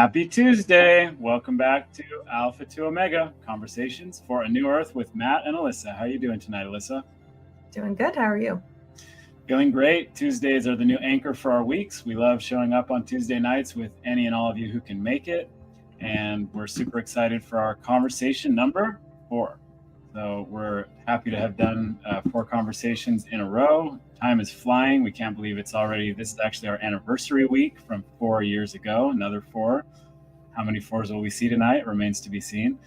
Happy Tuesday. Welcome back to Alpha to Omega, Conversations for a New Earth with Matt and Alyssa. How are you doing tonight, Alyssa? Doing good. How are you? Feeling great. Tuesdays are the new anchor for our weeks. We love showing up on Tuesday nights with any and all of you who can make it. And we're super excited for our conversation number 4. So we're happy to have done 4 conversations in a row. Time is flying. We can't believe this is actually our anniversary week from 4 years ago, another 4. How many 4s will we see tonight? Remains to be seen.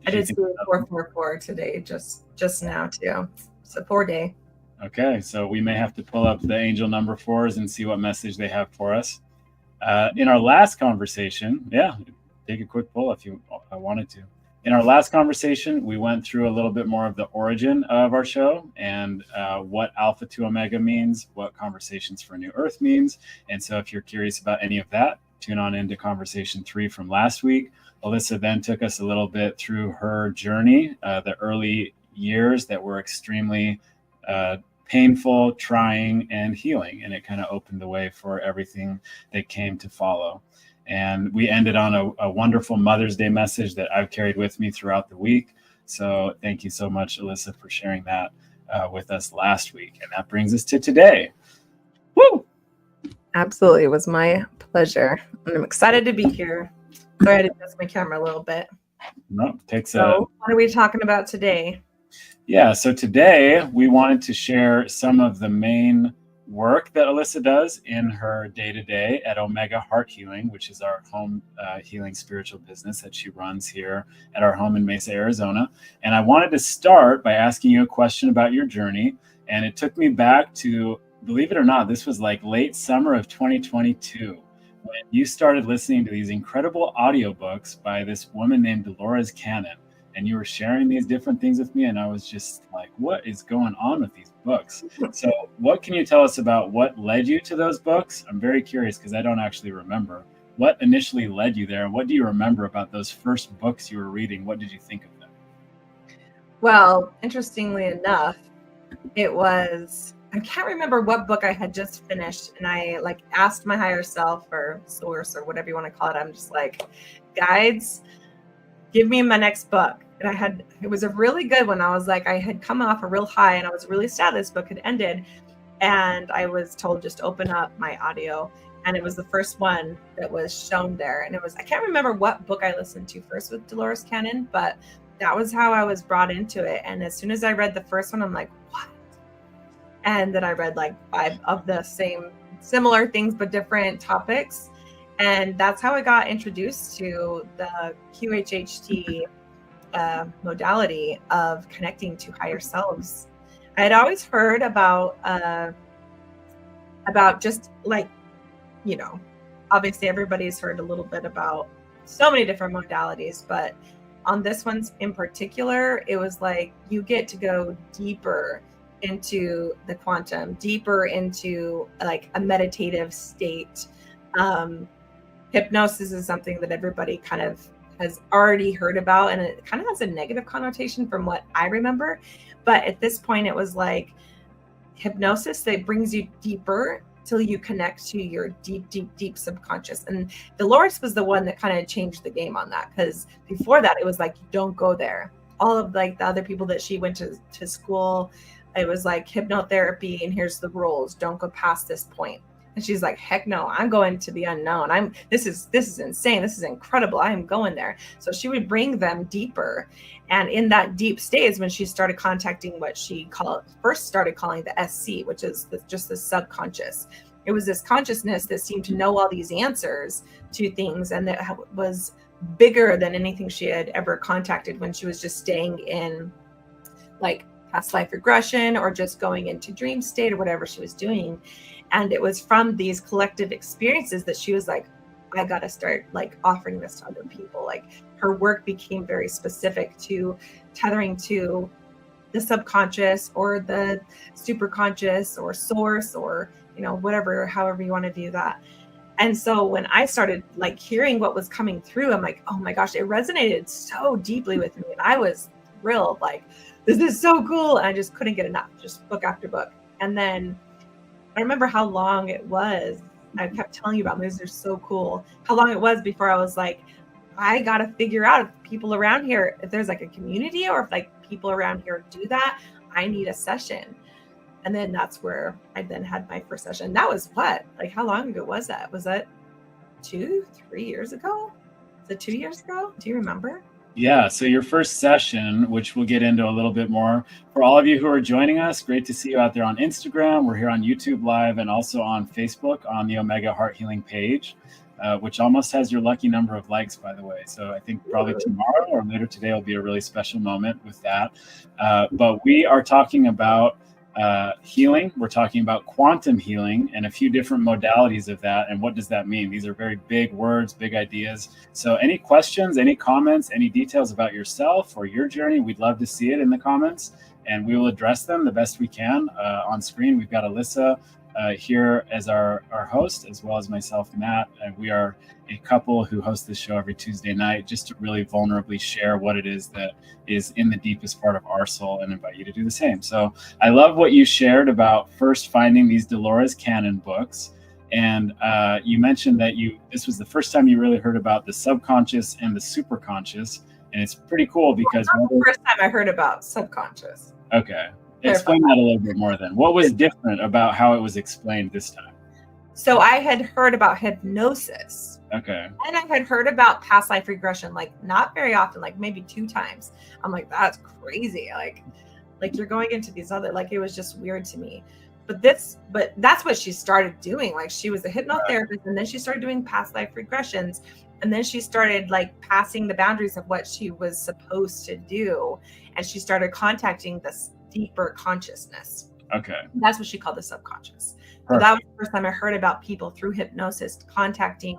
I did see 444 today, just now too. It's a 4-day. Okay, so we may have to pull up the angel number 4s and see what message they have for us. In our last conversation, take a quick pull if you wanted to. In our last conversation, we went through a little bit more of the origin of our show and what Alpha to Omega means, what Conversations for a New Earth means. And so if you're curious about any of that, tune on into Conversation 3 from last week. Alyssa then took us a little bit through her journey, the early years that were extremely painful, trying, and healing. And it kind of opened the way for everything that came to follow. And we ended on a wonderful Mother's Day message that I've carried with me throughout the week. So thank you so much, Alyssa, for sharing that with us last week. And that brings us to today. Woo! Absolutely. It was my pleasure. And I'm excited to be here. Sorry, I had to adjust my camera a little bit. No, what are we talking about today? Yeah, so today we wanted to share some of the main work that Alyssa does in her day-to-day at Omega Heart Healing, which is our home healing spiritual business that she runs here at our home in Mesa, Arizona. And I wanted to start by asking you a question about your journey. And it took me back to, believe it or not, this was like late summer of 2022 when you started listening to these incredible audiobooks by this woman named Dolores Cannon. And you were sharing these different things with me, and I was just like, what is going on with these books? So what can you tell us about what led you to those books? I'm very curious because I don't actually remember. What initially led you there? What do you remember about those first books you were reading? What did you think of them? Well, interestingly enough, I can't remember what book I had just finished, and I asked my higher self or source or whatever you want to call it. I'm just like, guides, give me my next book. And it was a really good one. I was like, I had come off a real high and I was really sad this book had ended. And I was told just open up my audio. And it was the first one that was shown there. And I can't remember what book I listened to first with Dolores Cannon, but that was how I was brought into it. And as soon as I read the first one, I'm like, what? And then I read 5 of the similar things, but different topics. And that's how I got introduced to the QHHT modality of connecting to higher selves. I had always heard about just obviously everybody's heard a little bit about so many different modalities, but on this one in particular, it was like you get to go deeper into the quantum, deeper into a meditative state. Hypnosis is something that everybody kind of has already heard about, and it kind of has a negative connotation from what I remember. But at this point, it was like hypnosis that brings you deeper till you connect to your deep, deep, deep subconscious. And Dolores was the one that kind of changed the game on that, because before that, it was like, don't go there. All of the other people that she went to school, it was like hypnotherapy, and here's the rules. Don't go past this point. And she's like, heck no, I'm going to the unknown. This is insane. This is incredible. I am going there. So she would bring them deeper. And in that deep state is when she started contacting what she first started calling the SC, which is just the subconscious. It was this consciousness that seemed to know all these answers to things, and that was bigger than anything she had ever contacted when she was just staying in past life regression or just going into dream state or whatever she was doing. And it was from these collective experiences that she was like, I got to start offering this to other people. Her work became very specific to tethering to the subconscious or the superconscious or source or, whatever, however you want to view that. And so when I started hearing what was coming through, I'm like, oh my gosh, it resonated so deeply with me. And I was thrilled, this is so cool. And I just couldn't get enough, just book after book. And then I remember how long it was I kept telling you about moves. They're so cool. How long it was before I was like, I got to figure out if people around here, if there's like a community or if like people around here do that, I need a session. And then that's where I then had my first session. That was what? Like, how long ago was that? Was that 3 years ago? Was it 2 years ago? Do you remember? Yeah, so your first session, which we'll get into a little bit more. For all of you who are joining us, great to see you out there on Instagram. We're here on YouTube Live and also on Facebook on the Omega Heart Healing page, which almost has your lucky number of likes, by the way. So I think probably tomorrow or later today will be a really special moment with that. But we are talking about healing. We're talking about quantum healing and a few different modalities of that. And what does that mean? These are very big words, big ideas. So any questions, any comments, any details about yourself or your journey, we'd love to see it in the comments and we will address them the best we can. On screen, we've got Alyssa here as our host, as well as myself, Matt. And we are a couple who host this show every Tuesday night just to really vulnerably share what it is that is in the deepest part of our soul and invite you to do the same. So I love what you shared about first finding these Dolores Cannon books. And you mentioned that this was the first time you really heard about the subconscious and the superconscious. And it's pretty cool because the first time I heard about subconscious. Okay. Explain that a little bit more then. What was different about how it was explained this time? So I had heard about hypnosis. Okay. And I had heard about past life regression, like not very often, like maybe 2 times. I'm like, that's crazy. Like you're going into these other, like it was just weird to me. But that's what she started doing. Like she was a hypnotherapist and then she started doing past life regressions. And then she started like passing the boundaries of what she was supposed to do. And she started contacting this deeper consciousness. Okay. That's what she called the subconscious. Perfect. So that was the first time I heard about people through hypnosis contacting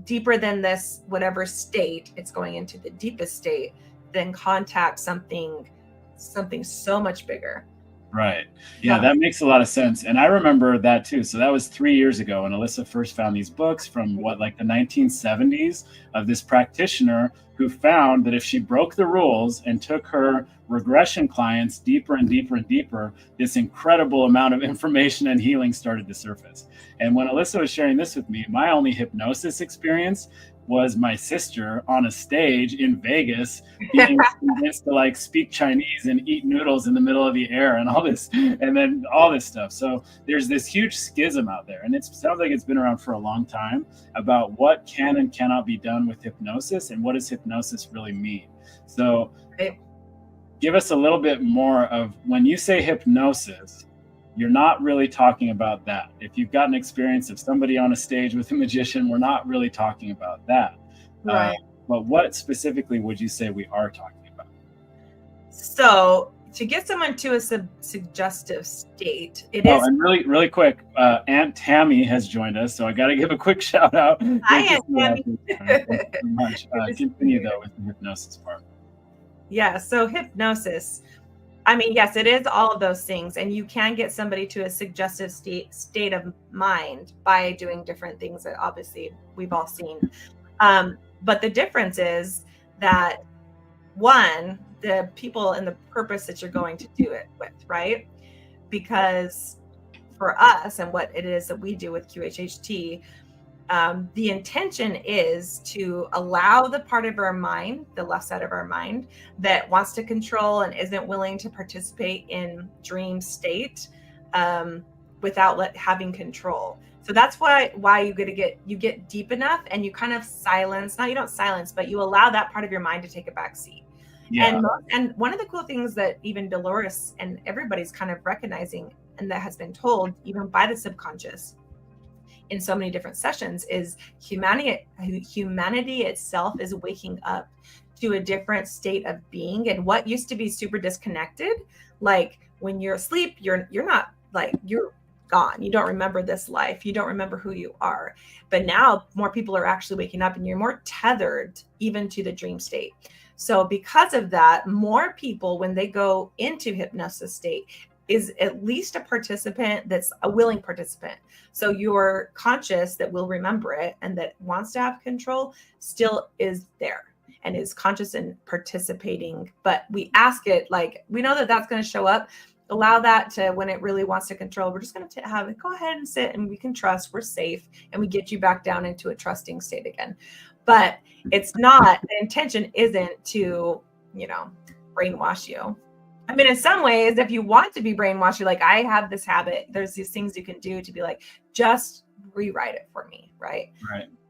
deeper than this, whatever state it's going into, the deepest state, then contact something so much bigger. Right. Yeah, that makes a lot of sense. And I remember that too. So that was 3 years ago when Alyssa first found these books from like the 1970s of this practitioner who found that if she broke the rules and took her regression clients deeper and deeper and deeper, this incredible amount of information and healing started to surface. And when Alyssa was sharing this with me, my only hypnosis experience was my sister on a stage in Vegas being convinced to like speak Chinese and eat noodles in the middle of the air and all this, and then all this stuff. So there's this huge schism out there, and it sounds like it's been around for a long time about what can and cannot be done with hypnosis and what does hypnosis really mean. So give us a little bit more of when you say hypnosis, you're not really talking about that. If you've got an experience of somebody on a stage with a magician, we're not really talking about that. Right. But what specifically would you say we are talking about? So to get someone to a suggestive state, it is. And really quick, Aunt Tammy has joined us, so I got to give a quick shout out. Hi, Aunt Tammy. Thank you so much. Continue though with the hypnosis part. Yeah. So hypnosis. I mean, yes, it is all of those things. And you can get somebody to a suggestive state of mind by doing different things that obviously we've all seen. But the difference is that, one, the people and the purpose that you're going to do it with, right? Because for us and what it is that we do with QHHT, the intention is to allow the part of our mind, the left side of our mind, that wants to control and isn't willing to participate in dream state without having control. So that's why you get deep enough and you kind of silence. Not you don't silence, but you allow that part of your mind to take a back seat. Yeah. And one of the cool things that even Dolores and everybody's kind of recognizing, and that has been told even by the subconscious in so many different sessions, is humanity itself is waking up to a different state of being. And what used to be super disconnected, like when you're asleep, you're not, like, you're gone. You don't remember this life. You don't remember who you are. But now more people are actually waking up and you're more tethered even to the dream state. So because of that, more people, when they go into hypnosis state, is at least a participant that's a willing participant. So your conscious that will remember it and that wants to have control still is there and is conscious and participating. But we ask it, like, we know that that's going to show up. allow that to, when it really wants to control, we're just going to have it go ahead and sit, and we can trust we're safe, and we get you back down into a trusting state again. But it's not, the intention isn't to, brainwash you. I mean, in some ways, if you want to be brainwashed, you're like, I have this habit, there's these things you can do to be like, just rewrite it for me. Right.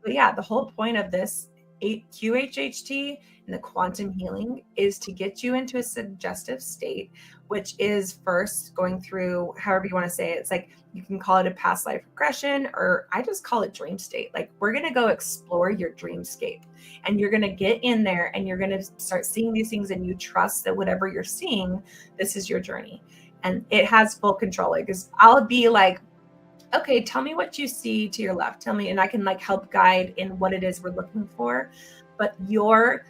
But yeah, the whole point of this QHHT and the quantum healing is to get you into a suggestive state, which is first going through, however you want to say it. It's like, you can call it a past life regression, or I just call it dream state. Like, we're going to go explore your dreamscape, and you're going to get in there, and you're going to start seeing these things, and you trust that whatever you're seeing, this is your journey. And it has full control. Because I'll be like, okay, tell me what you see to your left. Tell me, and I can like help guide in what it is we're looking for. But your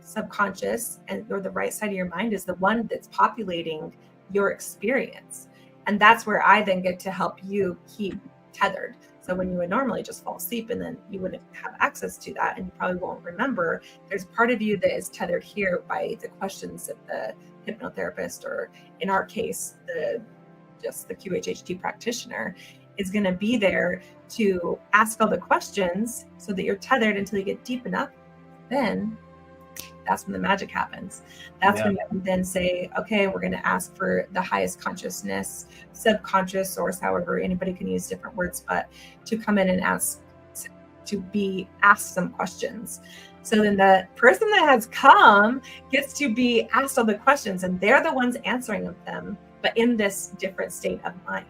subconscious or the right side of your mind is the one that's populating your experience. And that's where I then get to help you keep tethered. So when you would normally just fall asleep, and then you wouldn't have access to that, and you probably won't remember, there's part of you that is tethered here by the questions that the hypnotherapist, or in our case, the QHHT practitioner, is going to be there to ask all the questions so that you're tethered until you get deep enough. Then that's when the magic happens. That's when you then say, okay, we're going to ask for the highest consciousness, subconscious source, however, anybody can use different words, but to come in and ask, to be asked some questions. So then the person that has come gets to be asked all the questions, and they're the ones answering them, but in this different state of mind.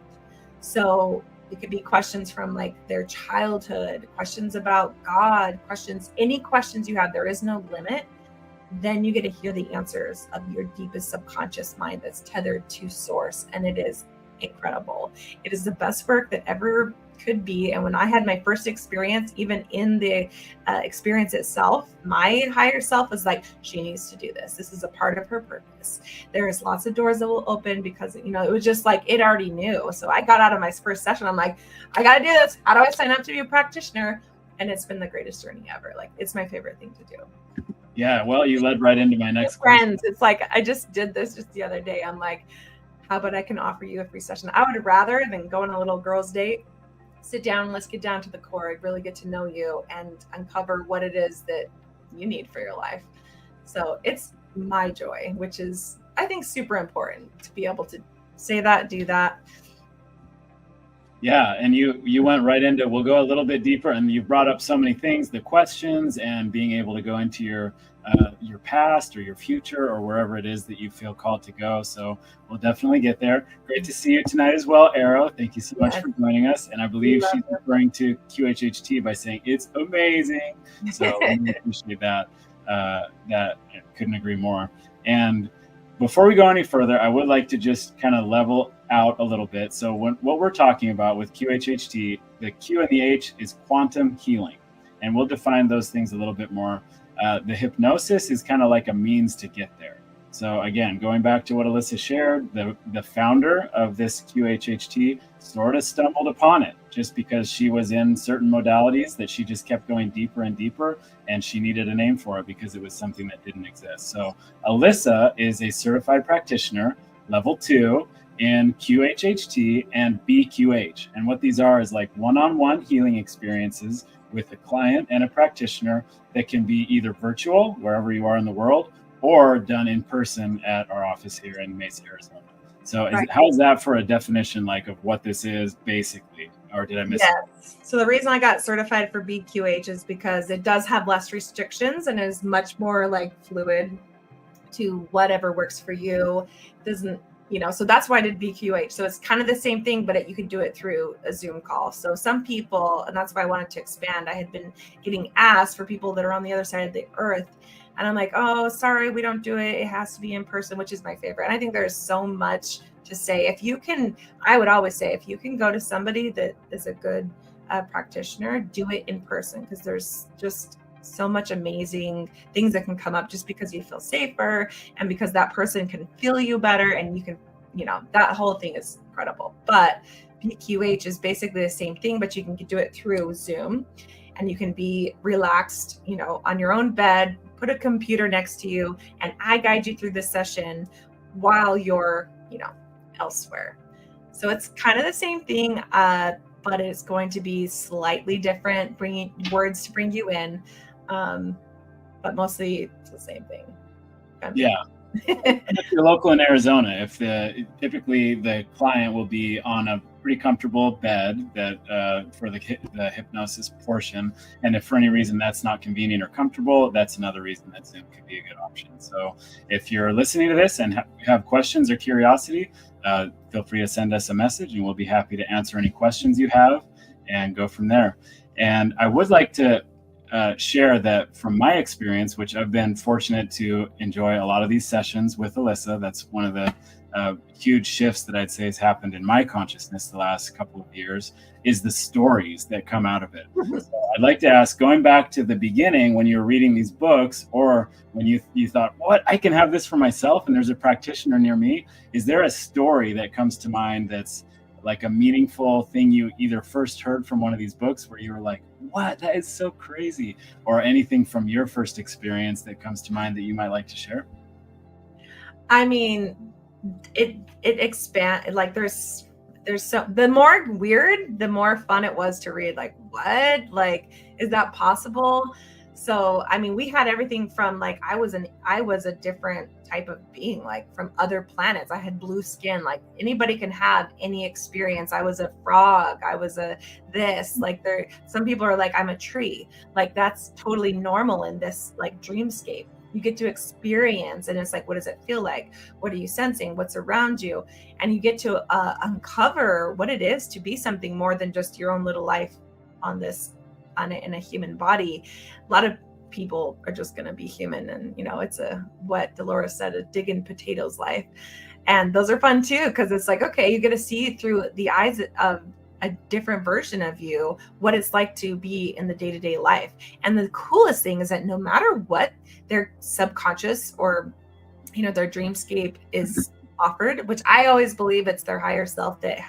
So it could be questions from like their childhood, questions about God, questions, any questions you have, there is no limit. Then you get to hear the answers of your deepest subconscious mind that's tethered to source. And it is incredible. It is the best work that ever could be. And when I had my first experience, even in the experience itself, my higher self was like, she needs to do this. This is a part of her purpose. There's lots of doors that will open, because, it was just like, it already knew. So I got out of my first session. I'm like, I got to do this. How do I sign up to be a practitioner? And it's been the greatest journey ever. Like, it's my favorite thing to do. Yeah. Well, you led right into my next question. It's like, I just did this just the other day. I'm like, how about I can offer you a free session? I would rather than go on a little girls' date, sit down, let's get down to the core. I really get to know you and uncover what it is that you need for your life. So it's my joy, which is, I think, super important to be able to say that, do that. Yeah. And you went right into, we'll go a little bit deeper, and you brought up so many things, the questions, and being able to go into your past or your future, or wherever it is that you feel called to go. So we'll definitely get there. Great to see you tonight as well, Arrow. Thank you so much for joining us. And I believe she's referring to QHHT by saying it's amazing. So I really appreciate that. That couldn't agree more. And before we go any further, I would like to just kind of level out a little bit. So what we're talking about with QHHT, the Q and the H is quantum healing. And we'll define those things a little bit more. The hypnosis is kind of like a means to get there. So again, going back to what Alyssa shared, the founder of this QHHT sort of stumbled upon it just because she was in certain modalities that she just kept going deeper and deeper, and she needed a name for it because it was something that didn't exist. So Alyssa is a certified practitioner, level 2 in QHHT and BQH. And what these are is like one-on-one healing experiences with a client and a practitioner that can be either virtual, wherever you are in the world, or done in person at our office here in Mesa, Arizona. So how is that for a definition like of what this is basically? Or did I miss it? So the reason I got certified for BQH is because it does have less restrictions and is much more like fluid to whatever works for you. Doesn't, so that's why I did BQH. So it's kind of the same thing, but you can do it through a Zoom call. So some people, and that's why I wanted to expand, I had been getting asked for people that are on the other side of the earth. And I'm like, oh, sorry, we don't do it. It has to be in person, which is my favorite. And I think there's so much to say. If you can, I would always say, if you can go to somebody that is a good practitioner, do it in person, because there's just so much amazing things that can come up just because you feel safer and because that person can feel you better, and you can, that whole thing is incredible. But BQH is basically the same thing, but you can do it through Zoom, and you can be relaxed, on your own bed, put a computer next to you, and I guide you through this session while you're, elsewhere. So it's kind of the same thing, but it's going to be slightly different, bringing words to bring you in. But mostly it's the same thing. Yeah. If you're local in Arizona, typically the client will be on a pretty comfortable bed that for the hypnosis portion, and if for any reason that's not convenient or comfortable, that's another reason that Zoom could be a good option. So if you're listening to this and have questions or curiosity, feel free to send us a message, and we'll be happy to answer any questions you have and go from there. And I would like to share that from my experience, which I've been fortunate to enjoy a lot of these sessions with Alyssa. That's one of the huge shifts that I'd say has happened in my consciousness the last couple of years, is the stories that come out of it. So I'd like to ask, going back to the beginning when you were reading these books, or when you thought, what, I can have this for myself and there's a practitioner near me, is there a story that comes to mind that's like a meaningful thing you either first heard from one of these books where you were like, what, that is so crazy, or anything from your first experience that comes to mind that you might like to share? I mean, it expand, like there's so, the more weird, the more fun it was to read. Like, what, like, is that possible? So I mean, we had everything from, like, I was a different type of being, like from other planets. I had blue skin, like anybody can have any experience. I was a frog, I was a this, like, there, some people are like, I'm a tree, like that's totally normal in this like dreamscape. You get to experience, and it's like, what does it feel like? What are you sensing? What's around you? And you get to uncover what it is to be something more than just your own little life on this, in a human body. A lot of people are just going to be human, and it's what Dolores said, a digging potatoes life. And those are fun too, because it's like, okay, you get to see through the eyes of a different version of you what it's like to be in the day-to-day life. And the coolest thing is that no matter what their subconscious or their dreamscape is offered, which I always believe it's their higher self that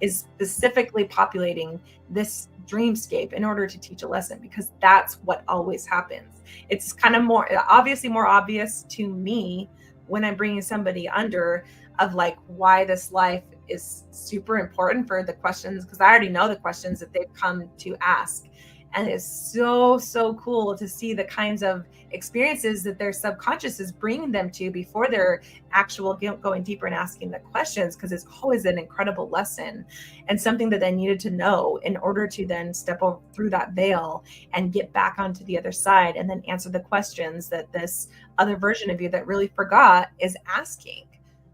is specifically populating this dreamscape in order to teach a lesson, because that's what always happens. It's kind of more obvious to me when I'm bringing somebody under, of like why this life is super important for the questions, because I already know the questions that they've come to ask. And it's so cool to see the kinds of experiences that their subconscious is bringing them to before they're actual going deeper and asking the questions, because it's always an incredible lesson and something that they needed to know in order to then step through that veil and get back onto the other side, and then answer the questions that this other version of you that really forgot is asking.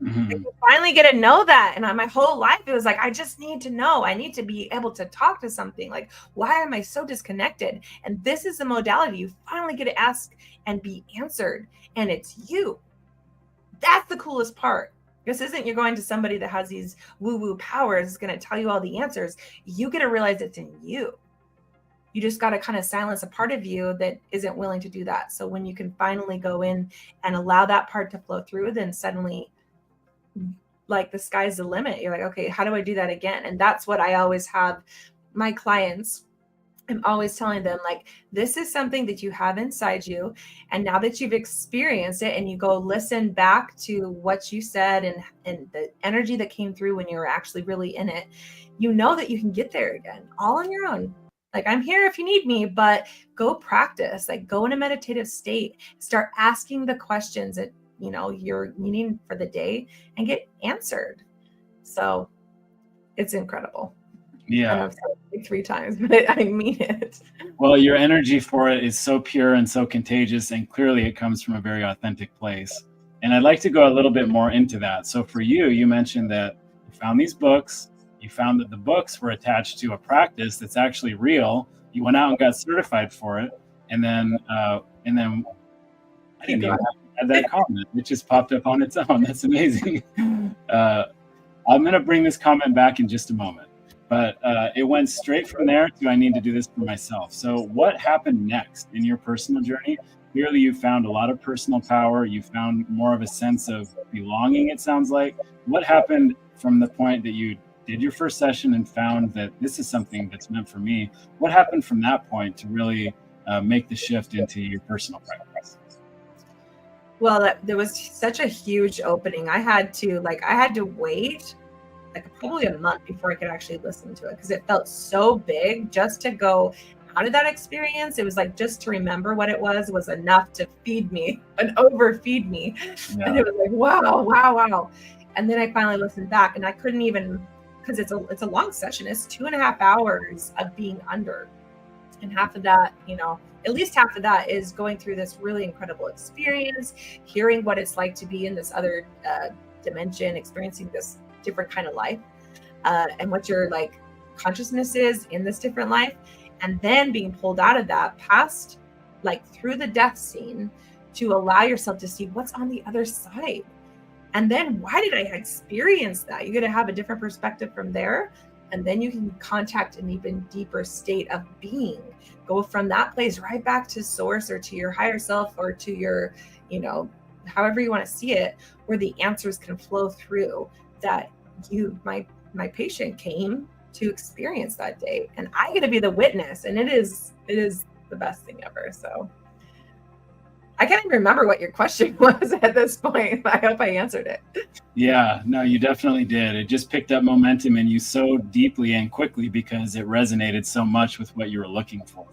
Mm-hmm. You finally get to know that. And my whole life, it was like, I just need to know. I need to be able to talk to something. Like, why am I so disconnected? And this is the modality. You finally get to ask and be answered. And it's you. That's the coolest part. This isn't you're going to somebody that has these woo-woo powers, is going to tell you all the answers. You get to realize it's in you. You just got to kind of silence a part of you that isn't willing to do that. So when you can finally go in and allow that part to flow through, then suddenly, like, the sky's the limit. You're like, okay, how do I do that again? And that's what I always have my clients. I'm always telling them, like, this is something that you have inside you. And now that you've experienced it and you go listen back to what you said and the energy that came through when you were actually really in it, you know that you can get there again, all on your own. Like, I'm here if you need me, but go practice, like go in a meditative state, start asking the questions that you're needing for the day and get answered. So it's incredible. Yeah. And I've said it like 3 times, but I mean it. Well, your energy for it is so pure and so contagious, and clearly it comes from a very authentic place. And I'd like to go a little bit more into that. So for you, you mentioned that you found these books, you found that the books were attached to a practice that's actually real. You went out and got certified for it. And then I didn't even have that comment. It just popped up on its own. That's amazing. I'm going to bring this comment back in just a moment. But it went straight from there to, I need to do this for myself. So what happened next in your personal journey? Clearly, you found a lot of personal power. You found more of a sense of belonging, it sounds like. What happened from the point that you did your first session and found that this is something that's meant for me? What happened from that point to really make the shift into your personal practice? Well, there was such a huge opening. I had to wait like probably a month before I could actually listen to it because it felt so big just to go out of that experience. It was like just to remember what it was enough to feed me and overfeed me. And Yeah. it was like, wow, wow, wow. And then I finally listened back and I couldn't even, because it's a long session. It's 2.5 hours of being under. And half of that, at least half of that is going through this really incredible experience, hearing what it's like to be in this other dimension, experiencing this different kind of life, and what your like consciousness is in this different life, and then being pulled out of that past, like through the death scene, to allow yourself to see what's on the other side. And then why did I experience that? You're going to have a different perspective from there. And then you can contact an even deeper state of being. Go from that place right back to source or to your higher self or to your, however you want to see it, where the answers can flow through that my patient came to experience that day. And I get to be the witness. And it is the best thing ever. So I can't even remember what your question was at this point. I hope I answered it. Yeah, no, you definitely did. It just picked up momentum in you so deeply and quickly because it resonated so much with what you were looking for.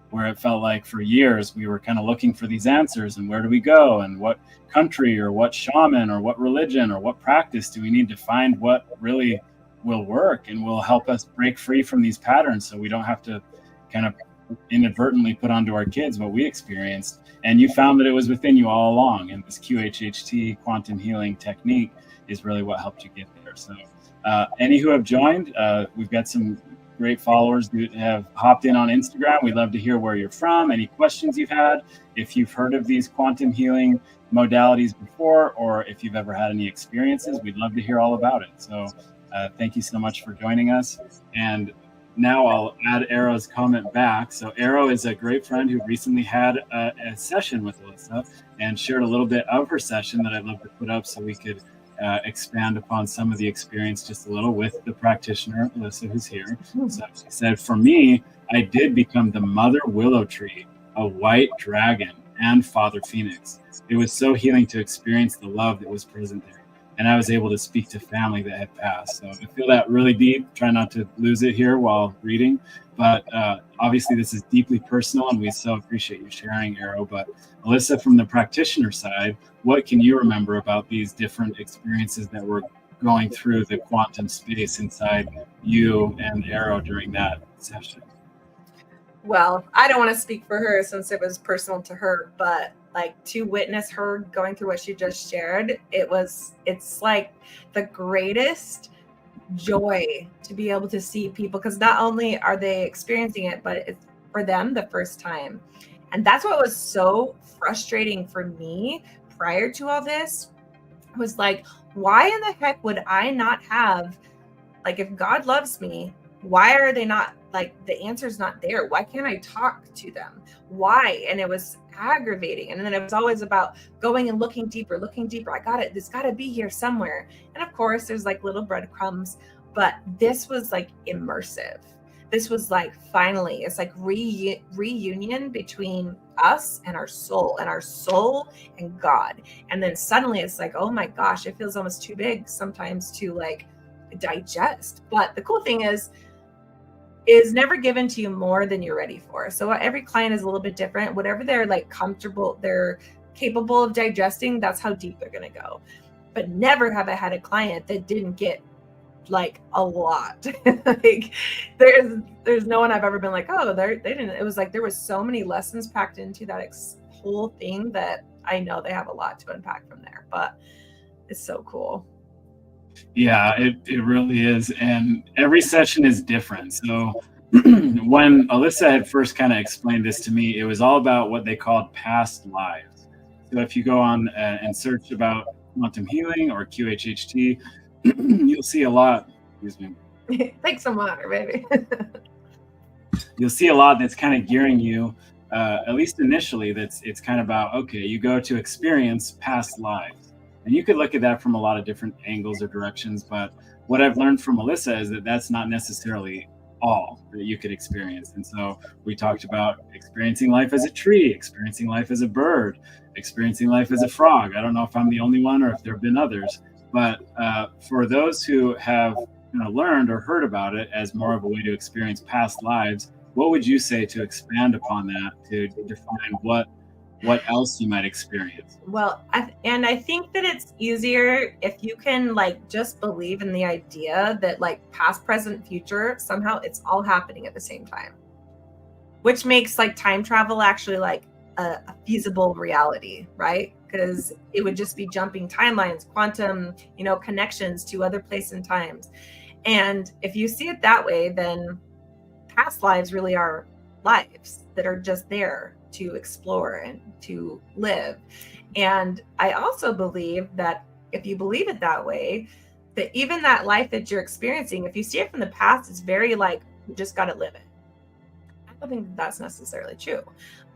Where it felt like for years we were kind of looking for these answers and where do we go and what country or what shaman or what religion or what practice do we need to find what really will work and will help us break free from these patterns so we don't have to kind of inadvertently put onto our kids what we experienced. And you found that it was within you all along. And this QHHT quantum healing technique is really what helped you get there. So any who have joined, we've got some great followers who have hopped in on Instagram. We'd love to hear where you're from, any questions you've had, if you've heard of these quantum healing modalities before, or if you've ever had any experiences, we'd love to hear all about it. So thank you so much for joining us. And now I'll add Arrow's comment back. So Arrow is a great friend who recently had a session with Alyssa and shared a little bit of her session that I'd love to put up so we could expand upon some of the experience just a little with the practitioner, Alyssa, who's here. So she said, for me, I did become the mother willow tree, a white dragon, and Father Phoenix. It was so healing to experience the love that was present there. And I was able to speak to family that had passed. So I feel that really deep. Try not to lose it here while reading. But obviously, this is deeply personal, and we so appreciate you sharing, Arrow. But Alyssa, from the practitioner side, what can you remember about these different experiences that were going through the quantum space inside you and Arrow during that session? Well, I don't want to speak for her since it was personal to her, but like to witness her going through what she just shared, it's like the greatest joy to be able to see people, because not only are they experiencing it, but it's for them the first time. And that's what was so frustrating for me prior to all this, was like, why in the heck would I not have, like, if God loves me, why are they not, like, the answer's not there? Why can't I talk to them? Why? And it was aggravating. And then it was always about going and looking deeper. I got it. This got to be here somewhere. And of course, there's like little breadcrumbs, but this was like immersive. This was like, finally, it's like reunion between us and our soul and God. And then suddenly it's like, oh my gosh, it feels almost too big sometimes to like digest. But the cool thing is never given to you more than you're ready for. So every client is a little bit different. Whatever they're like comfortable, they're capable of digesting, that's how deep they're going to go. But never have I had a client that didn't get like a lot. Like there's no one I've ever been like, oh, they didn't. It was like there was so many lessons packed into that whole thing that I know they have a lot to unpack from there. But it's so cool. Yeah, it really is. And every session is different. So when Alyssa had first kind of explained this to me, it was all about what they called past lives. So if you go on and search about quantum healing or QHHT, you'll see a lot. Excuse me. Take some water, baby. You'll see a lot that's kind of gearing you, at least initially, it's kind of about, okay, you go to experience past lives. And you could look at that from a lot of different angles or directions. But what I've learned from Alyssa is that that's not necessarily all that you could experience. And so we talked about experiencing life as a tree, experiencing life as a bird, experiencing life as a frog. I don't know if I'm the only one or if there have been others, but for those who have learned or heard about it as more of a way to experience past lives, what would you say to expand upon that, to define what else you might experience? Well, I think that it's easier if you can like just believe in the idea that like past, present, future, somehow it's all happening at the same time, which makes like time travel actually like a feasible reality, right? Because it would just be jumping timelines, quantum, connections to other places and times. And if you see it that way, then past lives really are lives that are just there to explore and to live. And I also believe that if you believe it that way, that even that life that you're experiencing, if you see it from the past, it's very like, you just got to live it. I don't think that's necessarily true.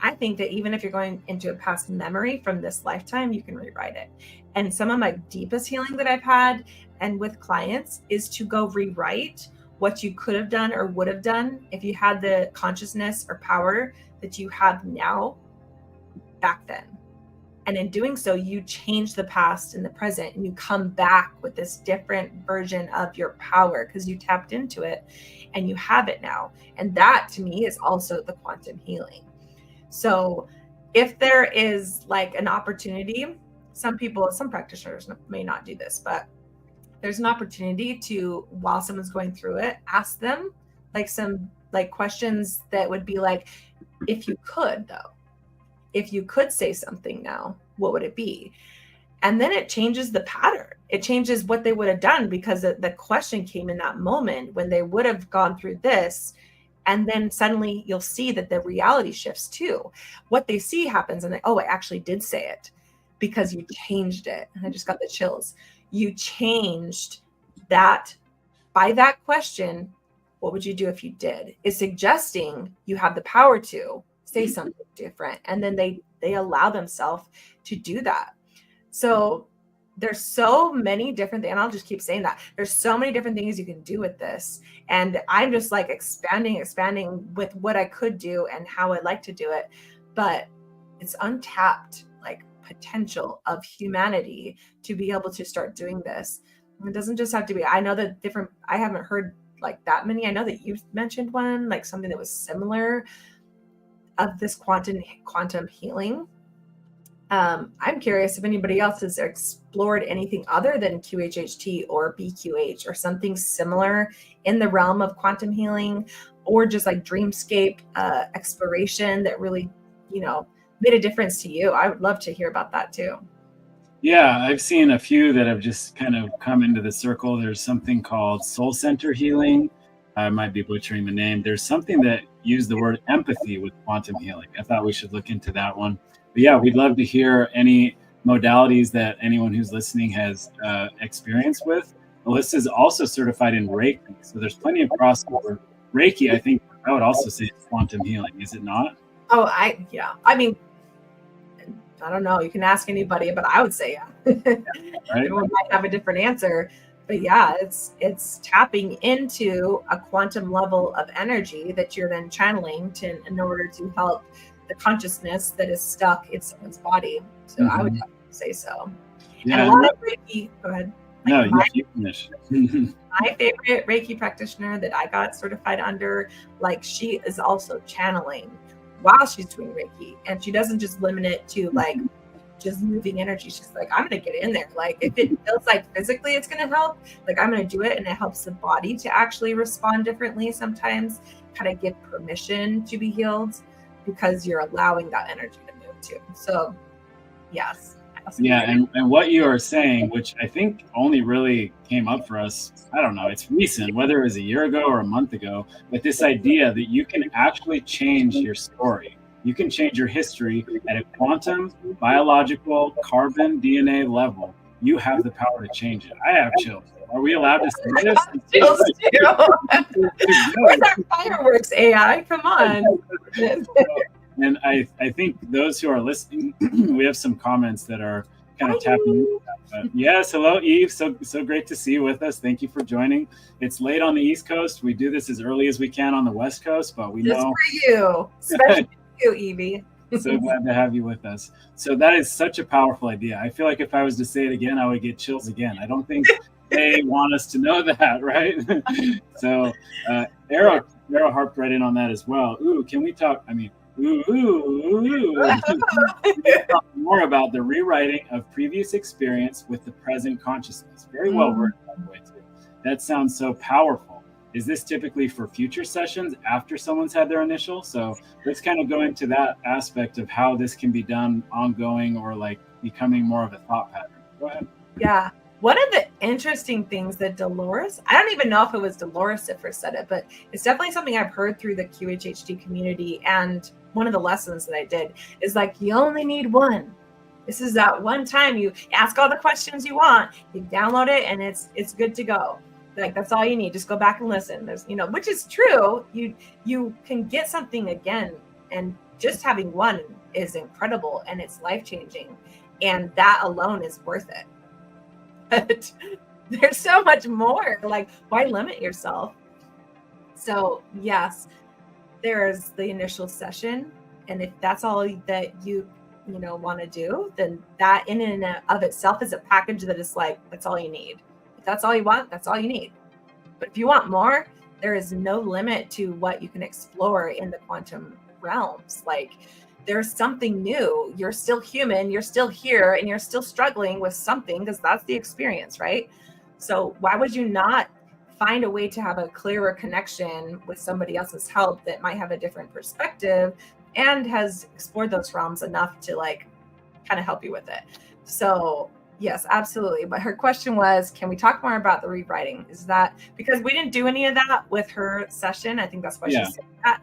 I think that even if you're going into a past memory from this lifetime, you can rewrite it. And some of my deepest healing that I've had and with clients is to go rewrite what you could have done or would have done if you had the consciousness or power that you have now back then. And in doing so, you change the past and the present, and you come back with this different version of your power because you tapped into it and you have it now. And that to me is also the quantum healing. So if there is like an opportunity, some practitioners may not do this, but there's an opportunity to, while someone's going through it, ask them like some like questions that would be like, if you could say something now, what would it be? And then it changes the pattern. It changes what they would have done because the question came in that moment when they would have gone through this. And then suddenly you'll see that the reality shifts too. What they see happens and I actually did say it because you changed it. And I just got the chills. You changed that by that question. What would you do if you did? Is suggesting you have the power to say something different. And then they allow themselves to do that. So there's so many different things, and I'll just keep saying that. There's so many different things you can do with this. And I'm just like expanding with what I could do and how I'd like to do it. But it's untapped like potential of humanity to be able to start doing this. And it doesn't just have to be, I know that I haven't heard like that many. I know that you mentioned one, like something that was similar of this quantum healing. I'm curious if anybody else has explored anything other than QHHT or BQH or something similar in the realm of quantum healing, or just like dreamscape exploration that really, made a difference to you. I would love to hear about that too. Yeah, I've seen a few that have just kind of come into the circle. There's something called soul center healing. I might be butchering the name. There's something that used the word empathy with quantum healing. I thought we should look into that one. But yeah, we'd love to hear any modalities that anyone who's listening has experience with. Melissa's also certified in Reiki, so there's plenty of crossover. Reiki, I think I would also say it's quantum healing, is it not? Oh, I mean, I don't know. You can ask anybody, but I would say yeah. Right? Everyone might have a different answer, but yeah, it's tapping into a quantum level of energy that you're then channeling in order to help the consciousness that is stuck in someone's body. So I would say so. Yeah, and a lot of Reiki. Go ahead. No, you finish. My favorite Reiki practitioner that I got certified under, like she is also channeling while she's doing Reiki, and she doesn't just limit it to like just moving energy. She's like, I'm going to get in there. Like if it feels like physically it's going to help, like I'm going to do it. And it helps the body to actually respond differently sometimes, kind of give permission to be healed because you're allowing that energy to move too. So yes. Yeah. And what you are saying, which I think only really came up for us, I don't know, it's recent, whether it was a year ago or a month ago, but this idea that you can actually change your story. You can change your history at a quantum, biological, carbon, DNA level. You have the power to change it. I have chills. Are we allowed to say this? Chills too. Where's our fireworks, AI? Come on. And I think those who are listening, we have some comments that are kind of tapping into that. But yes, hello, Eve. So great to see you with us. Thank you for joining. It's late on the East Coast. We do this as early as we can on the West Coast, but we Just know for you, especially you, Evie. so glad to have you with us. So that is such a powerful idea. I feel like if I was to say it again, I would get chills again. I don't think they want us to know that, right? So Arrow harped right in on that as well. Ooh, can we talk? I mean, Can we talk more about the rewriting of previous experience with the present consciousness? Very well worded, by the way, too. That sounds so powerful. Is this typically for future sessions after someone's had their initial? So let's kind of go into that aspect of how this can be done ongoing or like becoming more of a thought pattern. Go ahead. Yeah. One of the interesting things that Dolores, I don't even know if it was Dolores that first said it, but it's definitely something I've heard through the QHHT community. And one of the lessons that I did is like, you only need one. This is that one time you ask all the questions you want, you download it, and it's good to go. Like, that's all you need. Just go back and listen. There's, which is true. You can get something again, and just having one is incredible and it's life-changing. And that alone is worth it. But there's so much more. Like, why limit yourself? So yes, there's the initial session. And if that's all that you want to do, then that in and of itself is a package that is like, that's all you need. If that's all you want, that's all you need. But if you want more, there is no limit to what you can explore in the quantum realms. Like, there's something new. You're still human, you're still here, and you're still struggling with something, because that's the experience, right? So why would you not find a way to have a clearer connection with somebody else's help that might have a different perspective and has explored those realms enough to like kind of help you with it? So yes, absolutely. But her question was, can we talk more about the rewriting? Is that because we didn't do any of that with her session? I think that's why she said that.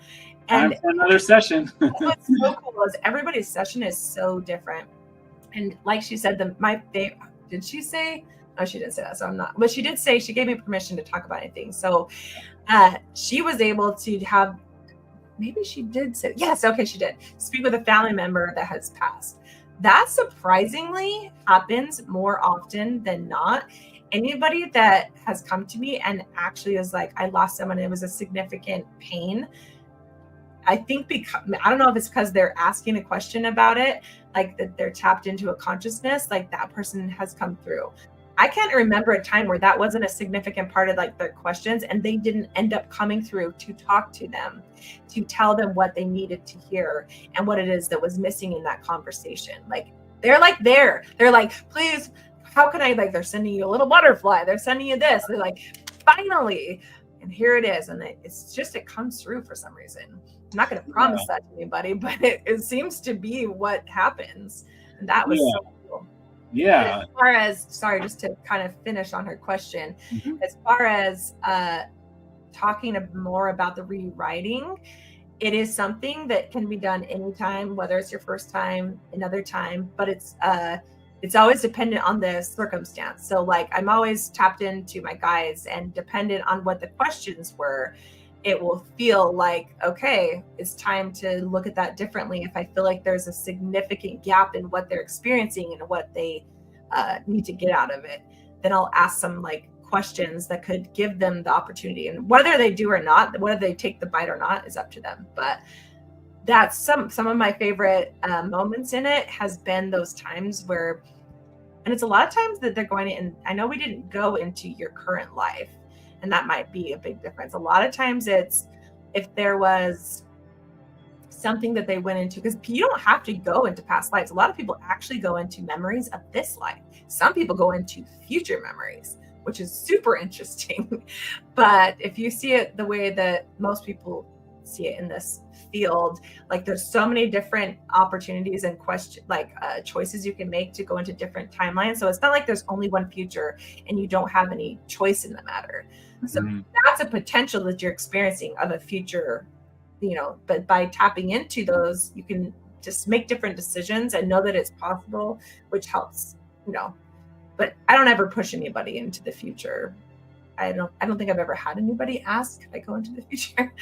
And time for another session. what's so cool is everybody's session is so different. And like she said, did she say? Oh, she didn't say that, so I'm not. But she did say she gave me permission to talk about anything. So she was able to have, maybe she did say, yes, okay, she did speak with a family member that has passed. That surprisingly happens more often than not. Anybody that has come to me and actually is like, I lost someone, it was a significant pain. I think I don't know if it's because they're asking a question about it, like that they're tapped into a consciousness, like that person has come through. I can't remember a time where that wasn't a significant part of like their questions, and they didn't end up coming through to talk to them, to tell them what they needed to hear and what it is that was missing in that conversation. Like, they're like, please, how can I, like, they're sending you a little butterfly, they're sending you this, they're like, finally, and here it is. And it's just, it comes through for some reason. I'm not going to promise that to anybody, but it seems to be what happens. And that was so cool. Yeah. As far as, sorry, just to kind of finish on her question, as far as talking more about the rewriting, it is something that can be done anytime, whether it's your first time, another time, but it's always dependent on the circumstance. So like, I'm always tapped into my guides, and dependent on what the questions were, it will feel like, okay, it's time to look at that differently. If I feel like there's a significant gap in what they're experiencing and what they need to get out of it, then I'll ask some like questions that could give them the opportunity. And whether they do or not, whether they take the bite or not, is up to them. But that's some of my favorite moments in it has been those times where, and it's a lot of times that they're going to, and I know we didn't go into your current life, and that might be a big difference. A lot of times it's if there was something that they went into, because you don't have to go into past lives. A lot of people actually go into memories of this life. Some people go into future memories, which is super interesting. But if you see it the way that most people see it in this field, like there's so many different opportunities and choices you can make to go into different timelines. So it's not like there's only one future and you don't have any choice in the matter. So that's a potential that you're experiencing of a future, but by tapping into those, you can just make different decisions and know that it's possible, which helps, but I don't ever push anybody into the future. I don't think I've ever had anybody ask, could I go into the future?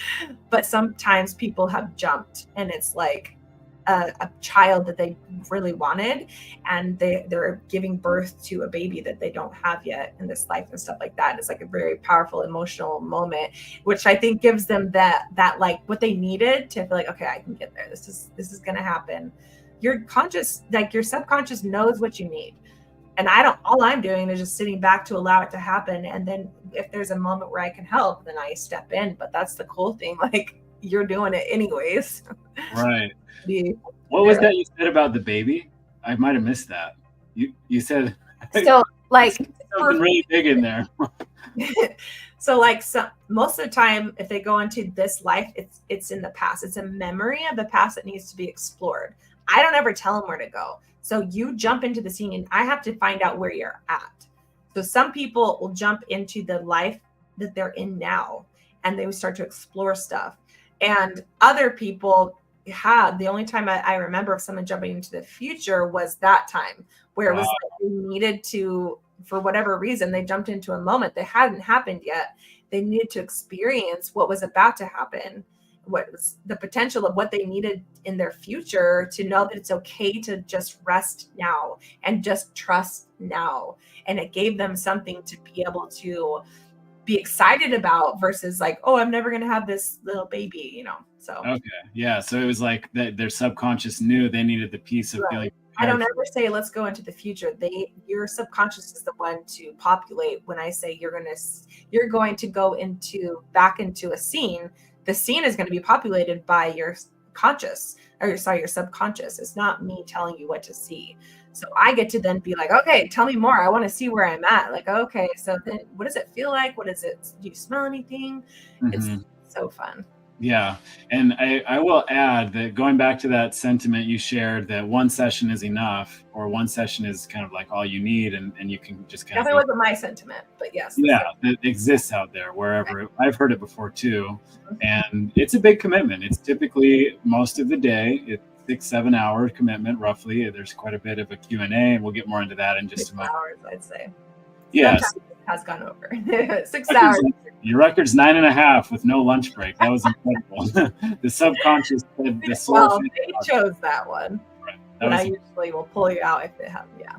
But sometimes people have jumped, and it's like, a child that they really wanted, and they're giving birth to a baby that they don't have yet in this life and stuff like that. It's like a very powerful emotional moment, which I think gives them that like what they needed to feel like, okay, I can get there. This is gonna happen. Your conscious, like your subconscious knows what you need. And all I'm doing is just sitting back to allow it to happen. And then if there's a moment where I can help, then I step in. But that's the cool thing. Like, you're doing it anyways. Right. What was that you said about the baby? I might have missed that. You said so like something really big in there. So like most of the time, if they go into this life, it's in the past. It's a memory of the past that needs to be explored. I don't ever tell them where to go. So you jump into the scene and I have to find out where you're at. So some people will jump into the life that they're in now and they will start to explore stuff. And other people the only time I remember of someone jumping into the future was that time where it was like they needed to, for whatever reason, they jumped into a moment that hadn't happened yet. They needed to experience what was about to happen, what was the potential of what they needed in their future, to know that it's okay to just rest now and just trust now. And it gave them something to be able to be excited about versus like, oh, I'm never going to have this little baby, so. Okay. Yeah. So it was like that their subconscious knew they needed the piece of feeling. I don't ever say, let's go into the future. Your subconscious is the one to populate. When I say you're going to go back into a scene, the scene is going to be populated by your your subconscious. It's not me telling you what to see. So I get to then be like, okay, tell me more. I want to see where I'm at. Like, okay, so then what does it feel like? What is it? Do you smell anything? Mm-hmm. It's so fun. Yeah. And I will add that, going back to that sentiment you shared, that one session is enough, or one session is kind of like all you need, and you can just kind Definitely wasn't my sentiment, but yes. Yeah, it exists out there wherever. Okay. I've heard it before too. Mm-hmm. And it's a big commitment. It's typically most of the day. It's 6-7 hour commitment roughly. There's quite a bit of a Q&A, and we'll get more into that in just a moment. 6 hours, I'd say. Yes. Sometimes it has gone over. 6 hours. Your record's 9.5 with no lunch break. That was incredible. The subconscious, the soul. Well, they chose that one. Right. But I usually will pull you out if it has. Yeah.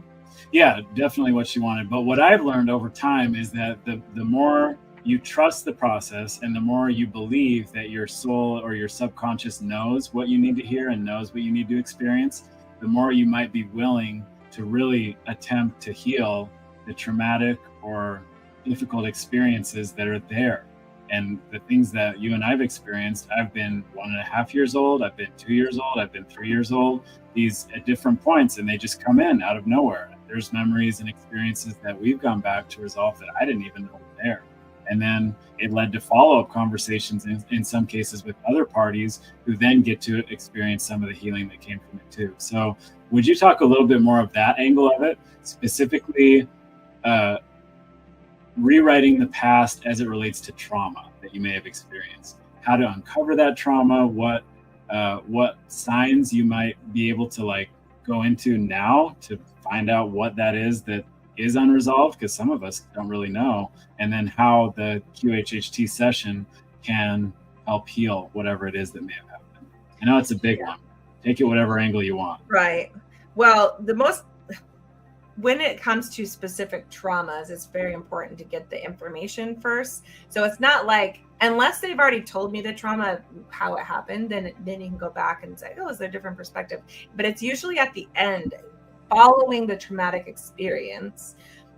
Yeah, definitely what she wanted. But what I've learned over time is that the more you trust the process, and the more you believe that your soul or your subconscious knows what you need to hear and knows what you need to experience, the more you might be willing to really attempt to heal the traumatic or difficult experiences that are there. And the things that you and I've experienced, I've been 1.5 years old, I've been 2 years old, I've been 3 years old, these at different points, and they just come in out of nowhere. There's memories and experiences that we've gone back to resolve that I didn't even know were there. And then it led to follow-up conversations in some cases with other parties, who then get to experience some of the healing that came from it too. So would you talk a little bit more of that angle of it, specifically rewriting the past as it relates to trauma that you may have experienced, how to uncover that trauma, what signs you might be able to like go into now to find out what that is unresolved, because some of us don't really know, and then how the QHHT session can help heal whatever it is that may have happened. I know it's a big one. Take it whatever angle you want. Right. Well, when it comes to specific traumas, it's very important to get the information first. So it's not like, unless they've already told me the trauma, how it happened, then you can go back and say, oh, is there a different perspective? But it's usually at the end, following the traumatic experience,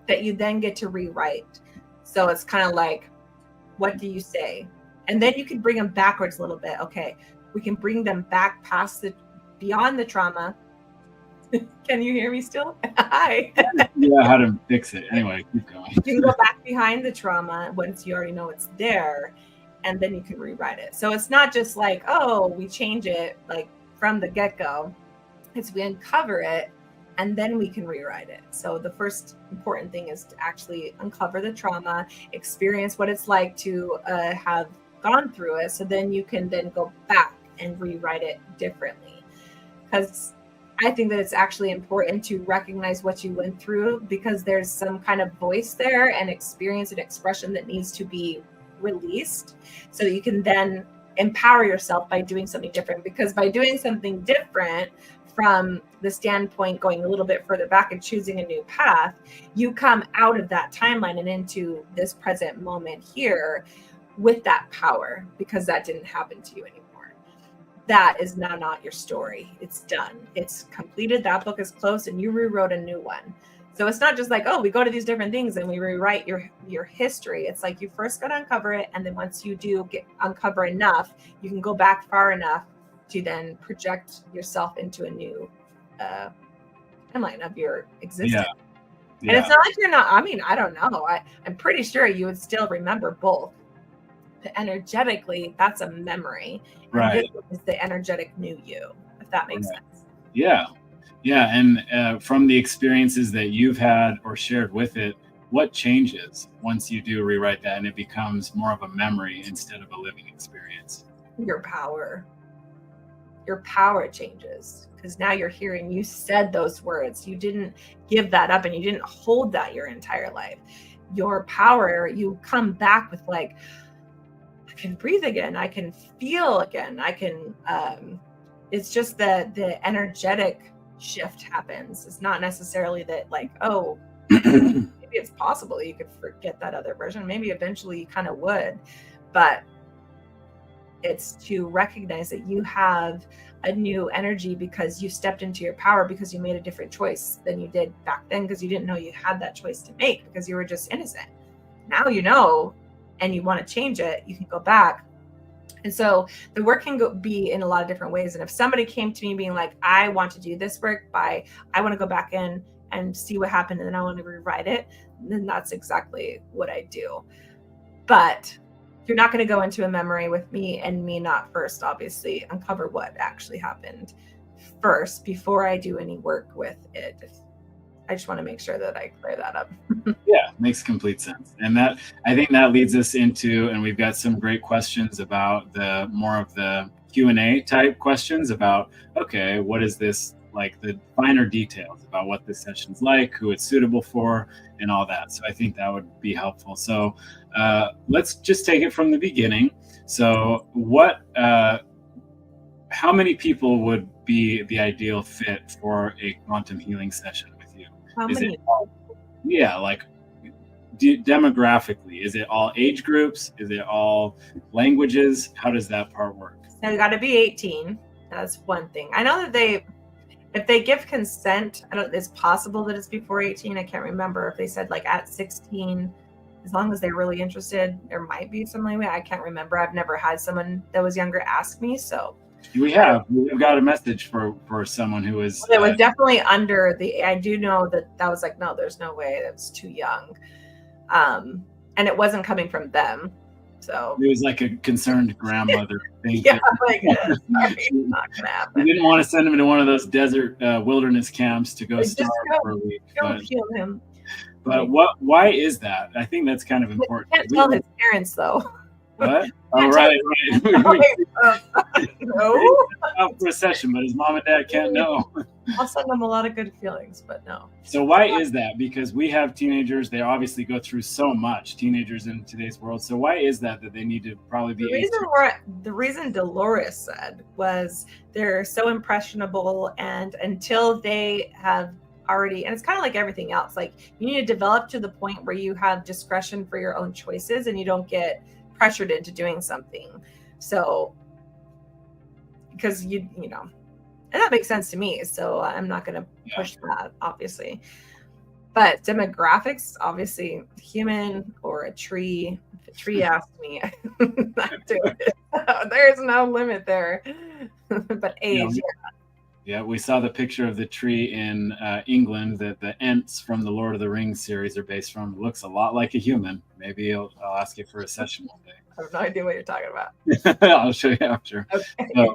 that you then get to rewrite. So it's kind of like, what do you say? And then you can bring them backwards a little bit. Okay, we can bring them back beyond the trauma. Can you hear me still? Hi. Yeah, how to fix it. Anyway, keep going. You can go back behind the trauma once you already know it's there, and then you can rewrite it. So it's not just like, oh, we change it like from the get-go. It's we uncover it, and then we can rewrite it. So the first important thing is to actually uncover the trauma, experience what it's like to have gone through it. So then you can then go back and rewrite it differently. Because I think that it's actually important to recognize what you went through, because there's some kind of voice there and experience and expression that needs to be released, so that you can then empower yourself by doing something different, because by doing something different from the standpoint going a little bit further back and choosing a new path, you come out of that timeline and into this present moment here with that power, because that didn't happen to you anymore. That is now not your story. It's done. It's completed. That book is closed and you rewrote a new one. So it's not just like, oh, we go to these different things and we rewrite your history. It's like you first got to uncover it. And then once you do uncover enough, you can go back far enough to then project yourself into a new timeline of your existence. And it's not like you're not, I mean, I don't know. I'm pretty sure you would still remember both. But energetically, that's a memory. Right. And this is the energetic new you, if that makes sense. Yeah. Yeah. And from the experiences that you've had or shared with it, what changes once you do rewrite that and it becomes more of a memory instead of a living experience? Your power changes, because now you're hearing, you said those words, you didn't give that up and you didn't hold that your entire life. Your power, you come back with like, I can breathe again, I can feel again, I can it's just the energetic shift happens. It's not necessarily that like, oh, maybe it's possible you could forget that other version, maybe eventually you kind of would, but it's to recognize that you have a new energy because you stepped into your power, because you made a different choice than you did back then, because you didn't know you had that choice to make, because you were just innocent. Now you know, and you want to change it, you can go back. And so the work can be in a lot of different ways. And if somebody came to me being like, I want to do this work I want to go back in and see what happened, and then I want to rewrite it, then that's exactly what I do. But you're not going to go into a memory with me and me not first, obviously, uncover what actually happened first before I do any work with it. I just want to make sure that I clear that up. Yeah, makes complete sense. And that, I think that leads us into, and we've got some great questions about the more of the Q&A type questions about, okay, what is this, like the finer details about what this session's like, who it's suitable for, and all that. So I think that would be helpful. So let's just take it from the beginning. So how many people would be the ideal fit for a quantum healing session with you? How many? Like demographically, is it all age groups? Is it all languages? How does that part work? So you got to be 18. That's one thing. I know that if they give consent, it's possible that it's before 18. I can't remember if they said like at 16, as long as they're really interested, there might be some way. I can't remember. I've never had someone that was younger ask me. So we've got a message for someone who is. It was definitely under I do know that was like, no, there's no way. That's too young. And it wasn't coming from them. So it was like a concerned grandmother thing. Yeah, like it's not gonna happen. We didn't want to send him to one of those desert wilderness camps to go starve for a week. Don't kill him. But why is that? I think that's kind of important. You can't tell his parents though. What? Oh, right. No. Out for a session, but his mom and dad can't know. I'll send them a lot of good feelings, but no. So why is that? Because we have teenagers, they obviously go through so much, teenagers in today's world. So why is that they need to probably be the reason Dolores said was they're so impressionable, and until they have already, and it's kind of like everything else, like you need to develop to the point where you have discretion for your own choices and you don't get pressured into doing something. So because you know, and that makes sense to me, so I'm not going to push that, obviously. But demographics, obviously, human or a tree. If a tree asked me, I'm doing it. There's no limit there. But age, yeah, we saw the picture of the tree in England that the Ents from the Lord of the Rings series are based from. It looks a lot like a human. Maybe I'll ask you for a session one day. I have no idea what you're talking about. I'll show you after. Okay.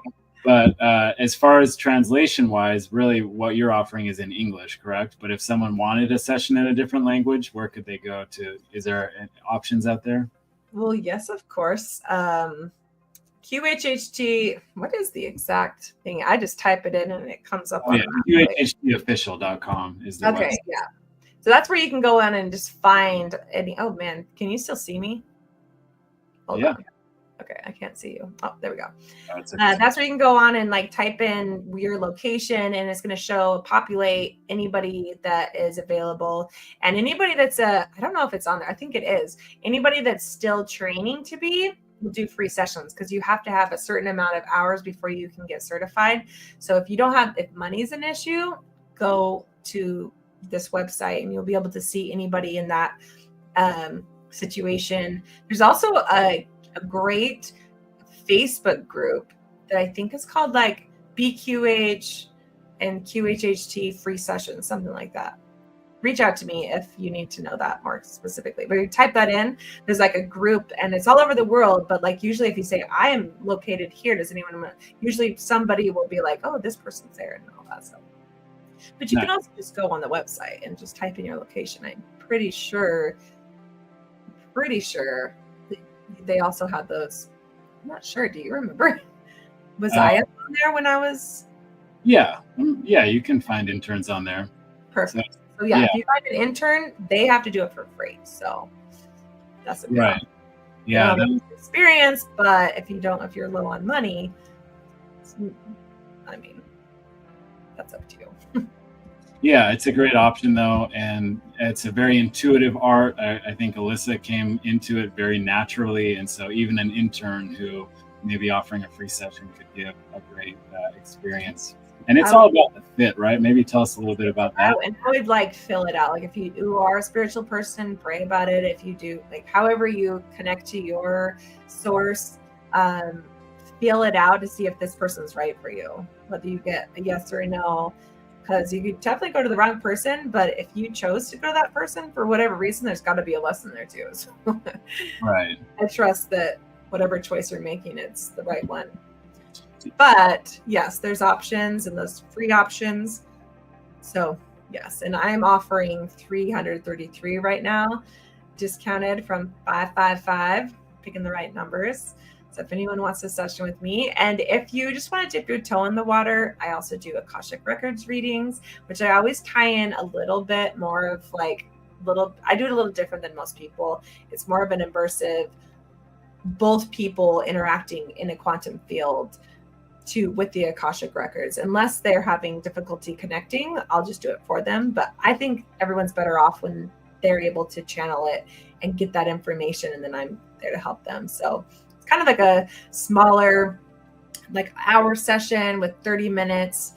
But as far as translation-wise, really what you're offering is in English, correct? But if someone wanted a session in a different language, where could they go to? Is there options out there? Well, yes, of course. QHHT, what is the exact thing? I just type it in and it comes up on QHHTofficial.com is the website. Yeah. So that's where you can go in and just find any. Oh, man. Can you still see me? Hold on. Okay, I can't see you. Oh, there we go. Okay. That's where you can go on and like type in your location, and it's going to populate anybody that is available, and anybody that's I don't know if it's on there. I think it is. Anybody that's still training to be will do free sessions, because you have to have a certain amount of hours before you can get certified. So if money's an issue, go to this website and you'll be able to see anybody in that situation. There's also a great Facebook group that I think is called like BQH and QHHT free sessions, something like that. Reach out to me if you need to know that more specifically. But you type that in, there's like a group, and it's all over the world. But like usually if you say, I am located here, does anyone, usually somebody will be like, oh, this person's there and all that stuff. But you can also just go on the website and just type in your location. I'm pretty sure they also had those. I'm not sure. Do you remember? Was I on there when I was? Yeah. You can find interns on there. Perfect. So if you find an intern, they have to do it for free. So that's a good right. Yeah. Experience, but if you're low on money, I mean, that's up to you. Yeah, it's a great option though, and it's a very intuitive art. I think Alyssa came into it very naturally, and so even an intern who may be offering a free session could give a great experience. And it's all about the fit, right? Maybe tell us a little bit about that. And I would like fill it out. Like if you are a spiritual person, pray about it. If you do, like however you connect to your source, feel it out to see if this person's right for you, whether you get a yes or a no. Because you could definitely go to the wrong person, but if you chose to go to that person for whatever reason, there's got to be a lesson there too. So right. I trust that whatever choice you're making, it's the right one. But yes, there's options and those free options. So yes, and I'm offering $333 right now, discounted from $555, picking the right numbers. So if anyone wants a session with me, and if you just want to dip your toe in the water, I also do Akashic Records readings, which I always tie in a little bit more of like I do it a little different than most people. It's more of an immersive, both people interacting in a quantum field with the Akashic Records. Unless they're having difficulty connecting, I'll just do it for them. But I think everyone's better off when they're able to channel it and get that information, and then I'm there to help them. So kind of like a smaller, like hour session with 30 minutes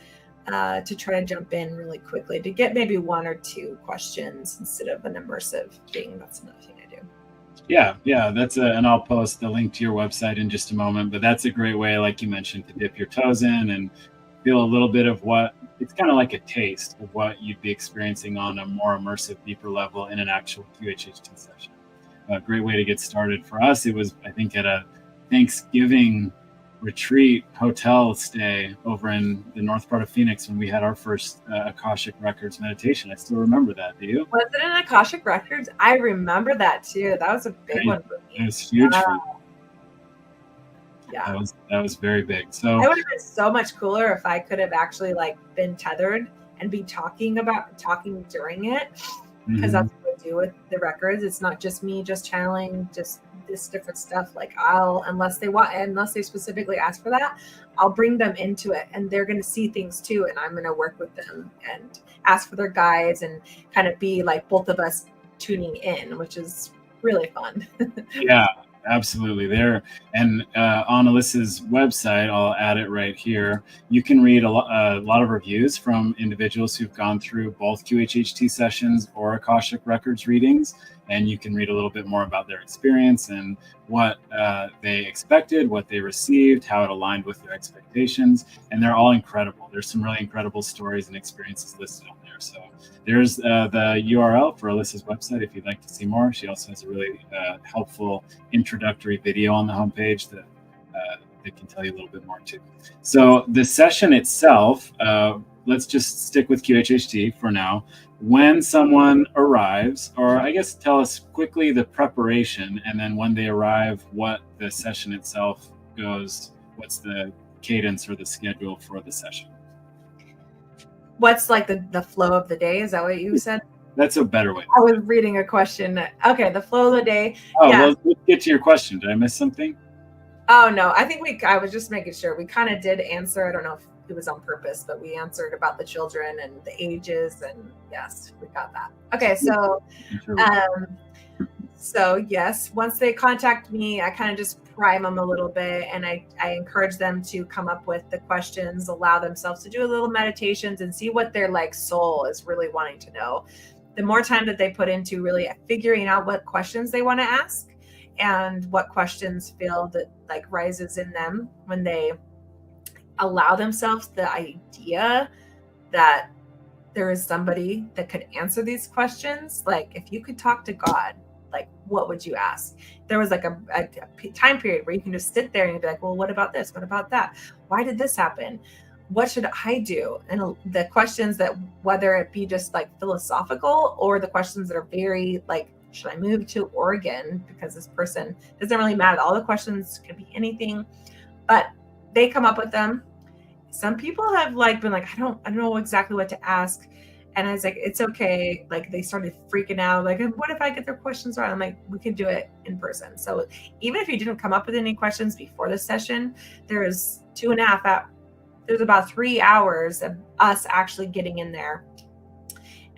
to try to jump in really quickly to get maybe one or two questions instead of an immersive thing. That's another thing I do. Yeah, and I'll post the link to your website in just a moment, but that's a great way, like you mentioned, to dip your toes in and feel a little bit of it's kind of like a taste of what you'd be experiencing on a more immersive, deeper level in an actual QHHT session. A great way to get started. For us, it was, I think, at a Thanksgiving retreat hotel stay over in the north part of Phoenix when we had our first Akashic Records meditation. I still remember that. Do you? Was it an Akashic Records? I remember that too. That was a big one for me. It was huge for me. Yeah, that was very big. So it would have been so much cooler if I could have actually like been tethered and be talking during it, because that's what I do with the records. It's not just me just channeling just this different stuff. Like unless they specifically ask for that, I'll bring them into it, and they're going to see things too, and I'm going to work with them and ask for their guides and kind of be like both of us tuning in, which is really fun. Yeah, absolutely. There, and on Alyssa's website, I'll add it right here, you can read a lot of reviews from individuals who've gone through both QHHT sessions or Akashic Records readings, and you can read a little bit more about their experience and what they expected, what they received, how it aligned with their expectations, and they're all incredible. There's some really incredible stories and experiences listed on there. So there's the URL for Alyssa's website if you'd like to see more. She also has a really helpful introductory video on the homepage that can tell you a little bit more too. So the session itself, let's just stick with QHHT for now. When someone arrives, or I guess tell us quickly the preparation, and then when they arrive, what the session itself goes, what's the cadence or the schedule for the session? What's like the flow of the day? Is that what you said? That's a better way. I was reading a question. Okay, the flow of the day. Oh, yeah. Well, let's get to your question. Did I miss something? Oh no, I think I was just making sure we kind of did answer. I don't know if it was on purpose, but we answered about the children and the ages, and yes, we got that. Okay, so yes, once they contact me, I kind of just prime them a little bit, and I encourage them to come up with the questions, allow themselves to do a little meditations and see what their like soul is really wanting to know. The more time that they put into really figuring out what questions they want to ask and what questions feel that like rises in them when they allow themselves the idea that there is somebody that could answer these questions. Like if you could talk to God, like what would you ask? There was like a time period where you can just sit there and be like, well, what about this? What about that? Why did this happen? What should I do? And the questions that, whether it be just like philosophical or the questions that are very like, should I move to Oregon because this person, doesn't really matter. All the questions could be anything, but they come up with them. Some people have like been like, I don't know exactly what to ask. And I was like, it's okay. Like they started freaking out. Like, what if I get their questions wrong? I'm like, we can do it in person. So even if you didn't come up with any questions before the session, there's there's about 3 hours of us actually getting in there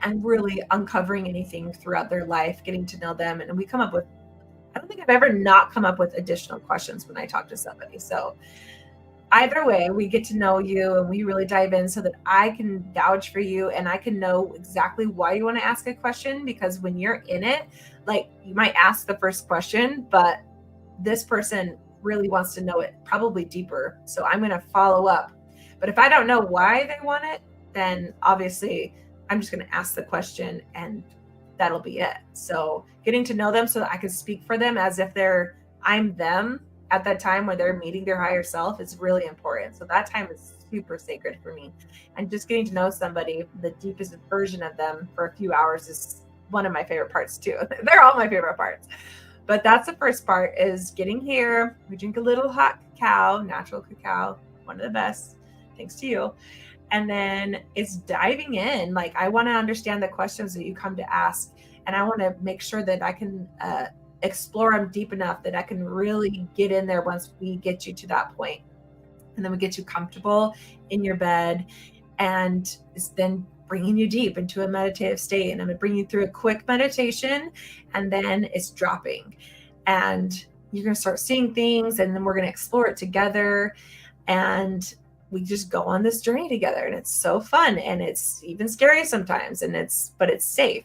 and really uncovering anything throughout their life, getting to know them. And we come up with, I don't think I've ever not come up with additional questions when I talk to somebody. So either way, we get to know you and we really dive in so that I can vouch for you and I can know exactly why you want to ask a question. Because when you're in it, like you might ask the first question, but this person really wants to know it probably deeper. So I'm going to follow up. But if I don't know why they want it, then obviously I'm just going to ask the question and that'll be it. So getting to know them so that I can speak for them as if I'm them at that time when they're meeting their higher self is really important. So that time is super sacred for me. And just getting to know somebody, the deepest version of them for a few hours is one of my favorite parts too. They're all my favorite parts. But that's the first part, is getting here. We drink a little hot cacao, natural cacao, one of the best, thanks to you. And then it's diving in. Like I want to understand the questions that you come to ask. And I want to make sure that I can explore them deep enough that I can really get in there once we get you to that point. And then we get you comfortable in your bed, and it's then bringing you deep into a meditative state. And I'm going to bring you through a quick meditation, and then it's dropping. And you're going to start seeing things, and then we're going to explore it together. And we just go on this journey together, and it's so fun, and it's even scary sometimes, but it's safe.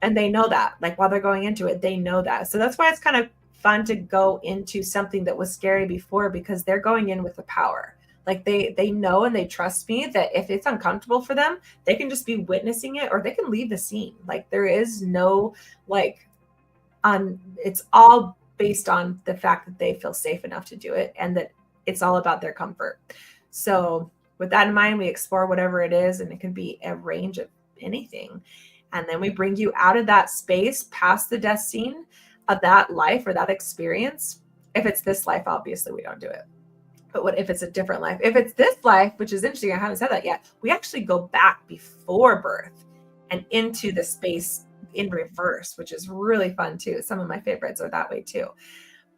And they know that, like while they're going into it, they know that. So that's why it's kind of fun to go into something that was scary before, because they're going in with the power. Like they know and they trust me that if it's uncomfortable for them, they can just be witnessing it, or they can leave the scene. Like there is no it's all based on the fact that they feel safe enough to do it, and that it's all about their comfort. So with that in mind, we explore whatever it is, and it can be a range of anything. And then we bring you out of that space, past the death scene of that life or that experience. If it's this life, obviously we don't do it. But what if it's a different life? If it's this life, which is interesting, I haven't said that yet, we actually go back before birth and into the space in reverse, which is really fun too. Some of my favorites are that way too.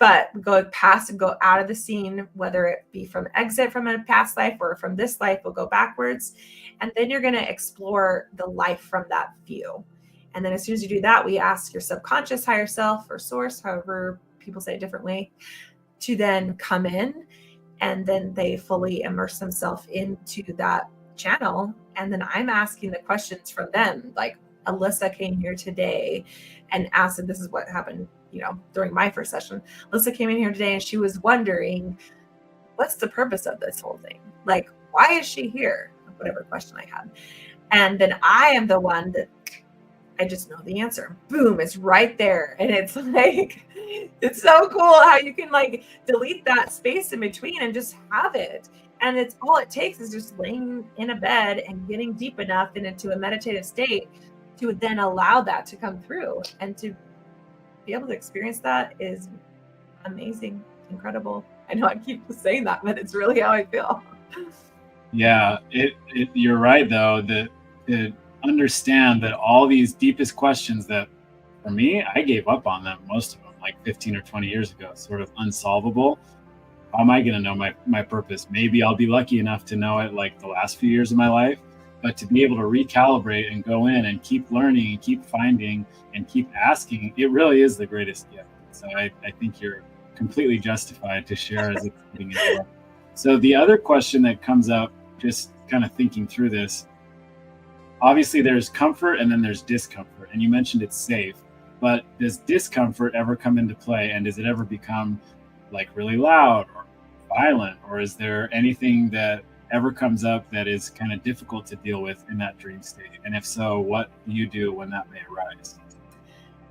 But go past and go out of the scene, whether it be from exit from a past life or from this life, we'll go backwards. And then you're going to explore the life from that view. And then as soon as you do that, we ask your subconscious higher self or source, however people say it differently, to then come in, and then they fully immerse themselves into that channel. And then I'm asking the questions from them. Like Alyssa came here today and asked, and this is what happened, during my first session. Alyssa came in here today and she was wondering, what's the purpose of this whole thing? Like, why is she here? Whatever question I had. And then I am the one that I just know the answer. Boom, it's right there. And it's like, it's so cool how you can like delete that space in between and just have it. And it's all it takes is just laying in a bed and getting deep enough and into a meditative state to then allow that to come through. And to be able to experience that is amazing, incredible. I know I keep saying that, but it's really how I feel. Yeah, you're right though, that understand that all these deepest questions that for me, I gave up on them, most of them, like 15 or 20 years ago, sort of unsolvable. how am I going to know my purpose? Maybe I'll be lucky enough to know it like the last few years of my life, but to be able to recalibrate and go in and keep learning and keep finding and keep asking, it really is the greatest gift. So I think you're completely justified to share as exciting as well. So the other question that comes up, just kind of thinking through this, obviously there's comfort and then there's discomfort, and you mentioned it's safe, but does discomfort ever come into play, and does it ever become like really loud or violent, or is there anything that ever comes up that is kind of difficult to deal with in that dream state? And if so, what do you do when that may arise?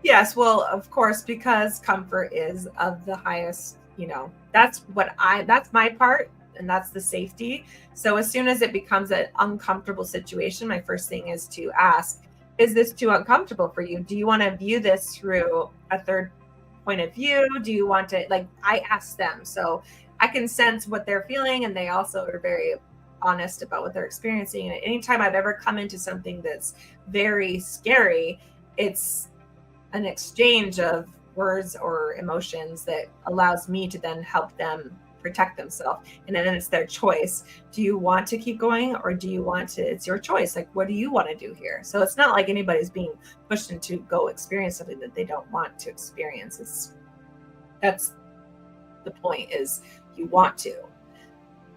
Yes, well, of course, because comfort is of the highest, that's my part, and that's the safety. So as soon as it becomes an uncomfortable situation, my first thing is to ask, is this too uncomfortable for you? Do you want to view this through a third point of view? Do you want to, I ask them, so I can sense what they're feeling, and they also are very honest about what they're experiencing. And anytime I've ever come into something that's very scary, it's an exchange of words or emotions that allows me to then help them protect themselves. And then it's their choice. Do you want to keep going, or do you want to, it's your choice. Like, what do you want to do here? So it's not like anybody's being pushed into go experience something that they don't want to experience. That's the point, is you want to.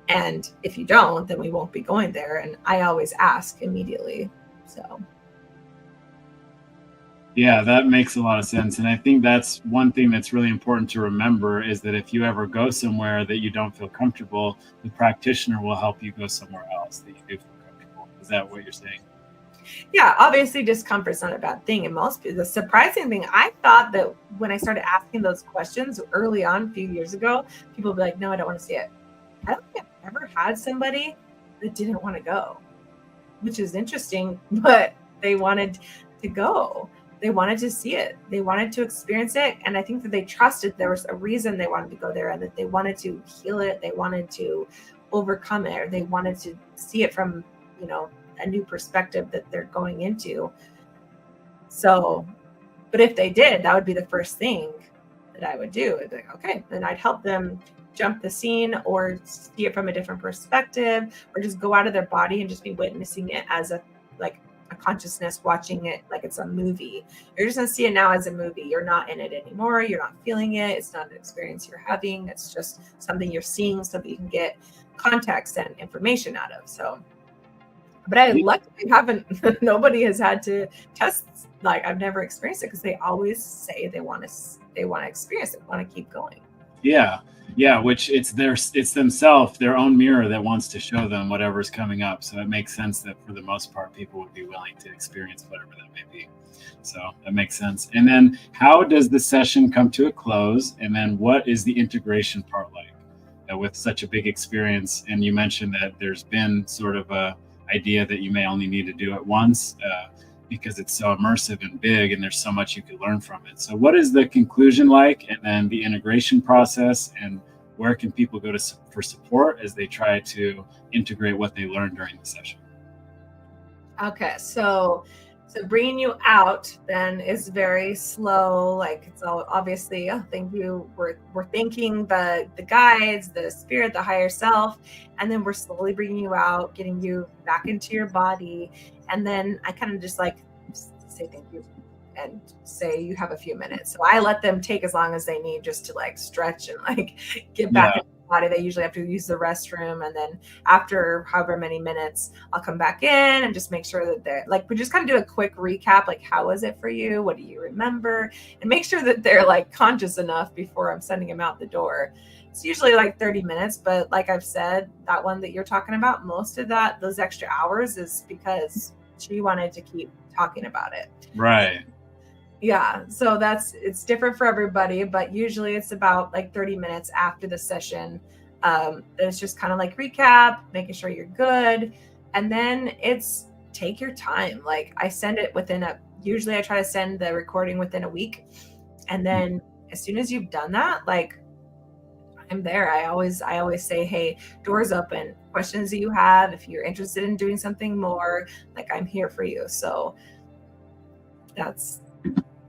And if you don't, then we won't be going there. And I always ask immediately. So yeah, that makes a lot of sense. And I think that's one thing that's really important to remember, is that if you ever go somewhere that you don't feel comfortable, the practitioner will help you go somewhere else that you do feel comfortable. Is that what you're saying? Yeah, obviously discomfort's not a bad thing. And most people, the surprising thing, I thought that when I started asking those questions early on a few years ago, people would be like, no, I don't want to see it. I don't think I've ever had somebody that didn't want to go, which is interesting, but they wanted to go. They wanted to see it. They wanted to experience it. And I think that they trusted there was a reason they wanted to go there, and that they wanted to heal it. They wanted to overcome it, or they wanted to see it from, a new perspective that they're going into. So, but if they did, that would be the first thing that I would do. I'd be like, okay, then I'd help them jump the scene or see it from a different perspective, or just go out of their body and just be witnessing it as a consciousness, watching it like it's a movie. You're just going to see it now as a movie. You're not in it anymore. You're not feeling it. It's not an experience you're having. It's just something you're seeing so that you can get context and information out of. So, but I luckily haven't, nobody has had to test, I've never experienced it, because they always say they want to experience it, want to keep going. Yeah, which it's themselves, their own mirror that wants to show them whatever's coming up. So it makes sense that for the most part, people would be willing to experience whatever that may be. So that makes sense. And then how does the session come to a close? And then what is the integration part like with such a big experience? And you mentioned that there's been sort of a idea that you may only need to do it once because it's so immersive and big, and there's so much you could learn from it. So what is the conclusion like, and then the integration process, and where can people go for support as they try to integrate what they learned during the session? Okay, so bringing you out then is very slow. It's all obviously, thank you. We're thanking the guides, the spirit, the higher self, and then we're slowly bringing you out, getting you back into your body. And then I kind of just say thank you and say you have a few minutes. So I let them take as long as they need just to stretch and get back into the body. They usually have to use the restroom. And then after however many minutes, I'll come back in and just make sure that they're we just kind of do a quick recap. How was it for you? What do you remember? And make sure that they're conscious enough before I'm sending them out the door. It's usually 30 minutes, but like I've said, that one that you're talking about, most of those extra hours is because she wanted to keep talking about it. Right. Yeah. So it's different for everybody, but usually it's about 30 minutes after the session. It's just kind of recap, making sure you're good. And then it's take your time. I send it usually I try to send the recording within a week. And then as soon as you've done that, I'm there. I always say, hey, doors open, questions that you have. If you're interested in doing something more, I'm here for you. So that's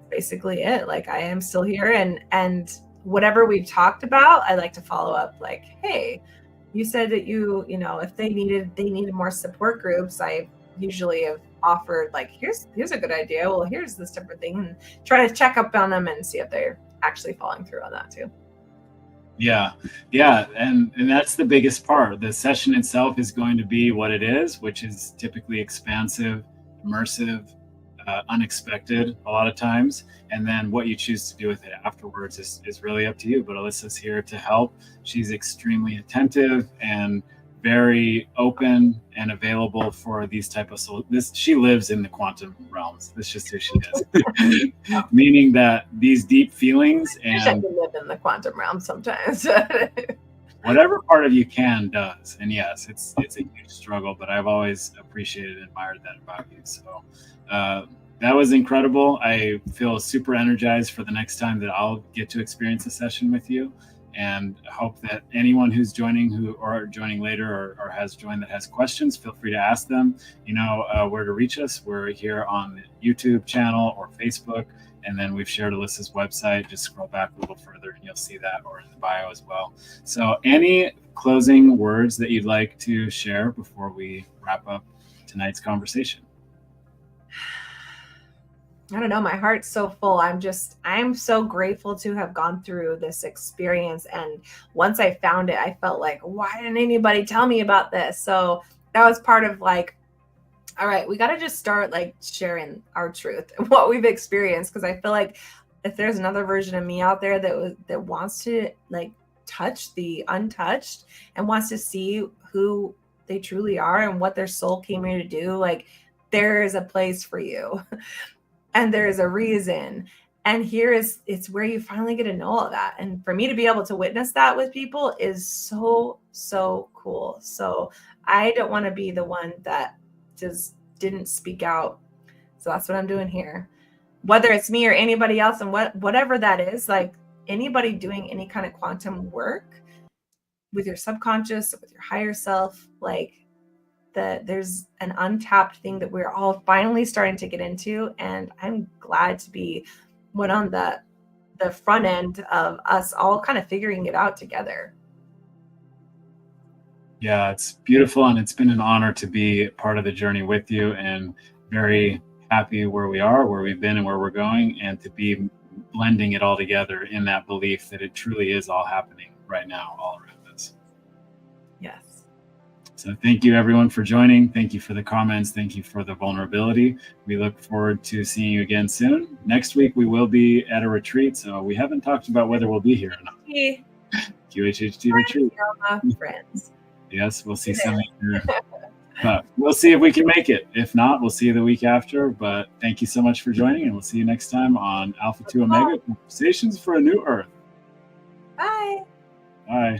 basically it. I am still here. And whatever we've talked about, I like to follow up like, hey, you said that if they needed more support groups, I usually have offered like, here's a good idea. Well, here's this different thing, and try to check up on them and see if they're actually following through on that too. Yeah. And that's the biggest part. The session itself is going to be what it is, which is typically expansive, immersive, unexpected a lot of times. And then what you choose to do with it afterwards is really up to you. But Alyssa's here to help. She's extremely attentive and very open and available for these type of she lives in the quantum realms. That's just who she is. Meaning that these deep feelings and I can live in the quantum realm sometimes. Whatever part of you does. And yes, it's a huge struggle, but I've always appreciated and admired that about you. So that was incredible. I feel super energized for the next time that I'll get to experience a session with you, and hope that anyone who's joining or joining later or has joined that has questions, feel free to ask them. You know where to reach us. We're here on the YouTube channel or Facebook, and then we've shared Alyssa's website. Just scroll back a little further and you'll see that, or in the bio as well. So any closing words that you'd like to share before we wrap up tonight's conversation? I don't know. My heart's so full. I'm so grateful to have gone through this experience. And once I found it, I felt like, why didn't anybody tell me about this? So that was part of like, all right, we got to just start like sharing our truth and what we've experienced. Cause I feel like if there's another version of me out there that wants to like touch the untouched and wants to see who they truly are and what their soul came here to do, like there is a place for you. And there is a reason. And it's where you finally get to know all that. And for me to be able to witness that with people is so, so cool. So I don't want to be the one that just didn't speak out. So that's what I'm doing here. Whether it's me or anybody else, and whatever that is, like anybody doing any kind of quantum work with your subconscious, with your higher self, like there's an untapped thing that we're all finally starting to get into. And I'm glad to be one on the front end of us all kind of figuring it out together. Yeah, it's beautiful. And it's been an honor to be part of the journey with you, and very happy where we are, where we've been and where we're going, and to be blending it all together in that belief that it truly is all happening right now, all around us. Yes. So thank you everyone for joining. Thank you for the comments. Thank you for the vulnerability. We look forward to seeing you again soon. Next week, we will be at a retreat. So we haven't talked about whether we'll be here or not. QHHT retreat. Friends. Yes, we'll see something here. But we'll see if we can make it. If not, we'll see you the week after. But thank you so much for joining, and we'll see you next time on Alpha 2 Omega Conversations for a New Earth. Bye. Bye.